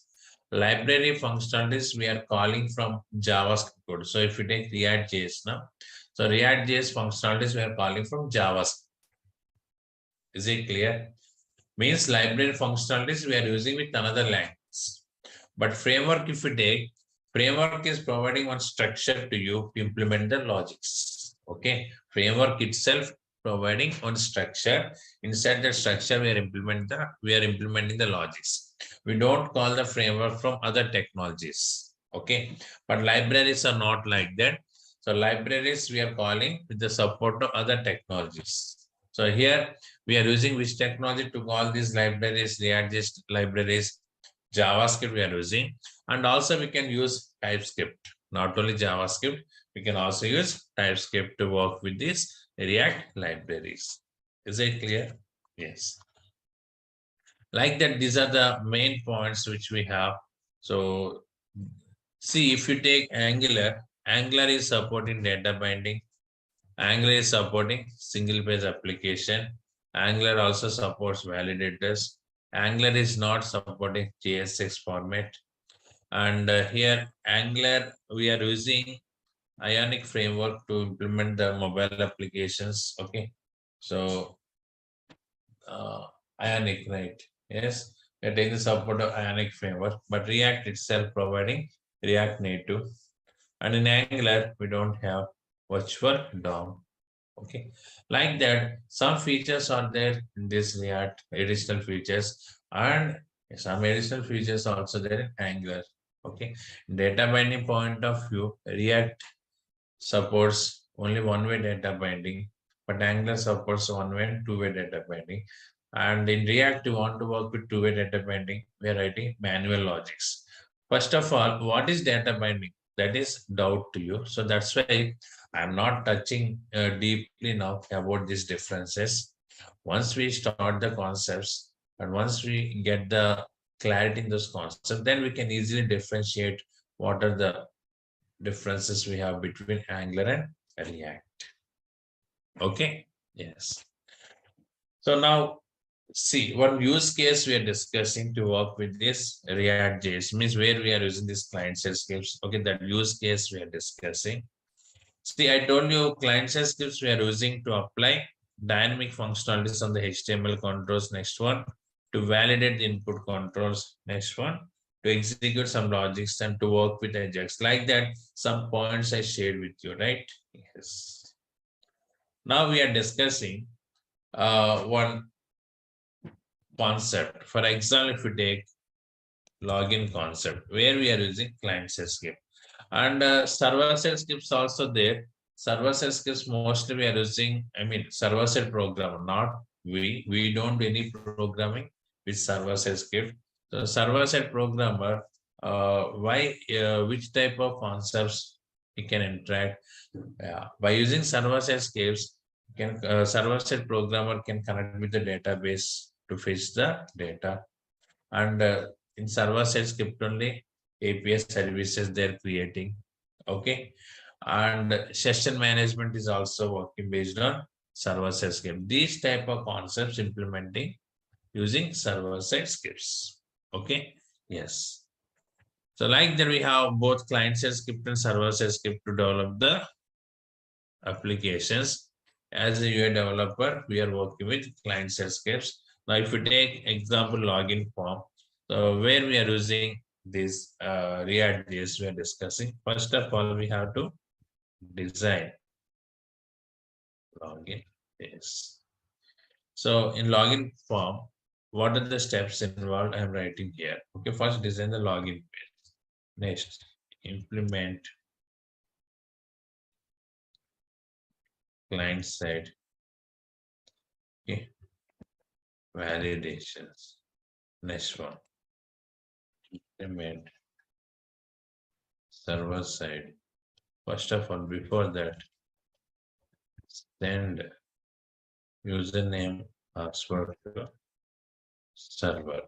Library functionalities we are calling from JavaScript code. So if you take React.js now, so React.js functionalities we are calling from JavaScript. Is it clear? Means library functionalities we are using with another language. But framework, if you take, framework is providing one structure to you to implement the logics. Okay, framework itself providing one structure. Inside the structure, we are implementing the logics. We don't call the framework from other technologies. Okay, but libraries are not like that. So libraries we are calling with the support of other technologies. So here we are using which technology to call these libraries, React libraries, JavaScript we are using, and also we can use TypeScript. Not only JavaScript, we can also use TypeScript to work with these React libraries. Is it clear? Yes. Like that, these are the main points which we have. So see, if you take Angular is supporting data binding. Angular is supporting single page application. Angular also supports validators. Angular is not supporting JSX format. And here Angular, we are using Ionic framework to implement the mobile applications. Okay. So Ionic, right? Yes, we are taking the support of Ionic framework, but React itself providing React Native. And in Angular, we don't have virtual DOM. Okay, like that, some features are there in this React, additional features, and some additional features also there in Angular. Okay, data binding point of view, React supports only one-way data binding, but Angular supports one-way and two-way data binding. And in React, you want to work with two-way data binding, we are writing manual logics. First of all, what is data binding? That is doubt to you. So that's why I'm not touching deeply now about these differences. Once we start the concepts and once we get the clarity in those concepts, then we can easily differentiate what are the differences we have between Angular and React. Okay, yes. So now see one use case we are discussing to work with this React.js means where we are using this client side scripts. Okay, that use case we are discussing. See, I told you client side scripts we are using to apply dynamic functionalities on the HTML controls. Next one, to validate the input controls. Next one, to execute some logics and to work with Ajax. Like that, some points I shared with you, right? Yes. Now we are discussing one concept. For example, if you take login concept, where we are using client-side script. And server-side scripts also there. Server-side scripts mostly we are using, server-side programmer, not we. We don't do any programming with server-side script. So server-side programmer, which type of concepts we can interact? By using server-side scripts, server-side programmer can connect with the database to fetch the data. And in server-side script only, API services they're creating. Okay. And session management is also working based on server-side script. These type of concepts implementing using server-side scripts. Okay. Yes. So like that we have both client-side script and server-side script to develop the applications. As a UI developer, we are working with client-side scripts. Now, if you take example login form, so where we are using this React.js we are discussing. First of all, we have to design login. Yes. So in login form, what are the steps involved? I'm writing here. Okay, first design the login page. Next, implement client side. Okay, validations. Next one, implement server side. First of all, before that, send username password to server.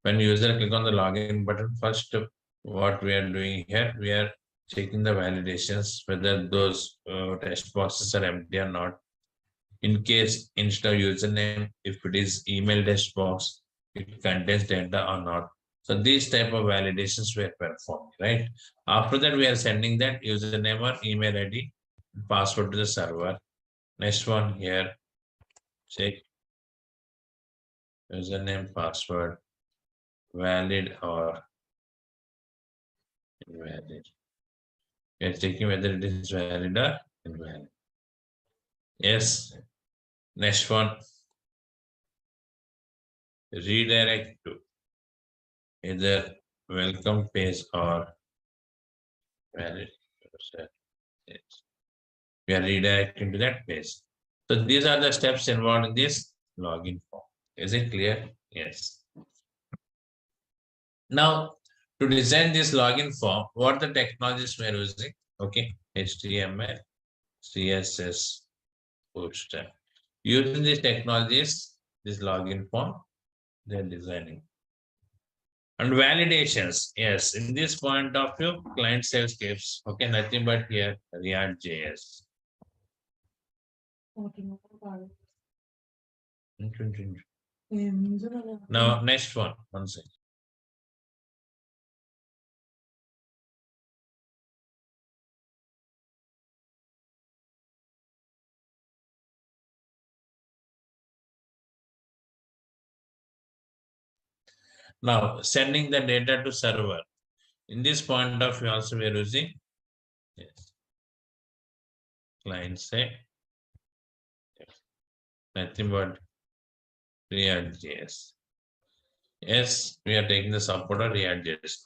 When user click on the login button, first what we are doing here, we are checking the validations whether those text boxes are empty or not. In case instead of username, if it is email text box, it contains data or not. So these type of validations we are performing, right? After that, we are sending that username or email ID, password to the server. Next one here, check username, password, valid or invalid. We are checking whether it is valid or invalid. Yes. Next one, redirect to either welcome page or valid. We are redirecting to that page. So these are the steps involved in this login form. Is it clear? Yes. Now, to design this login form, what the technologies we are using? Okay, HTML, CSS, Bootstrap. Using these technologies, this login form, they are designing. And validations, yes, in this point of view, client side scripts, okay, nothing but here, React.js. Now, next one second. Now, sending the data to server. In this point of view, also we are using yes, client side, nothing but React.js. Yes, we are taking the support of React.js.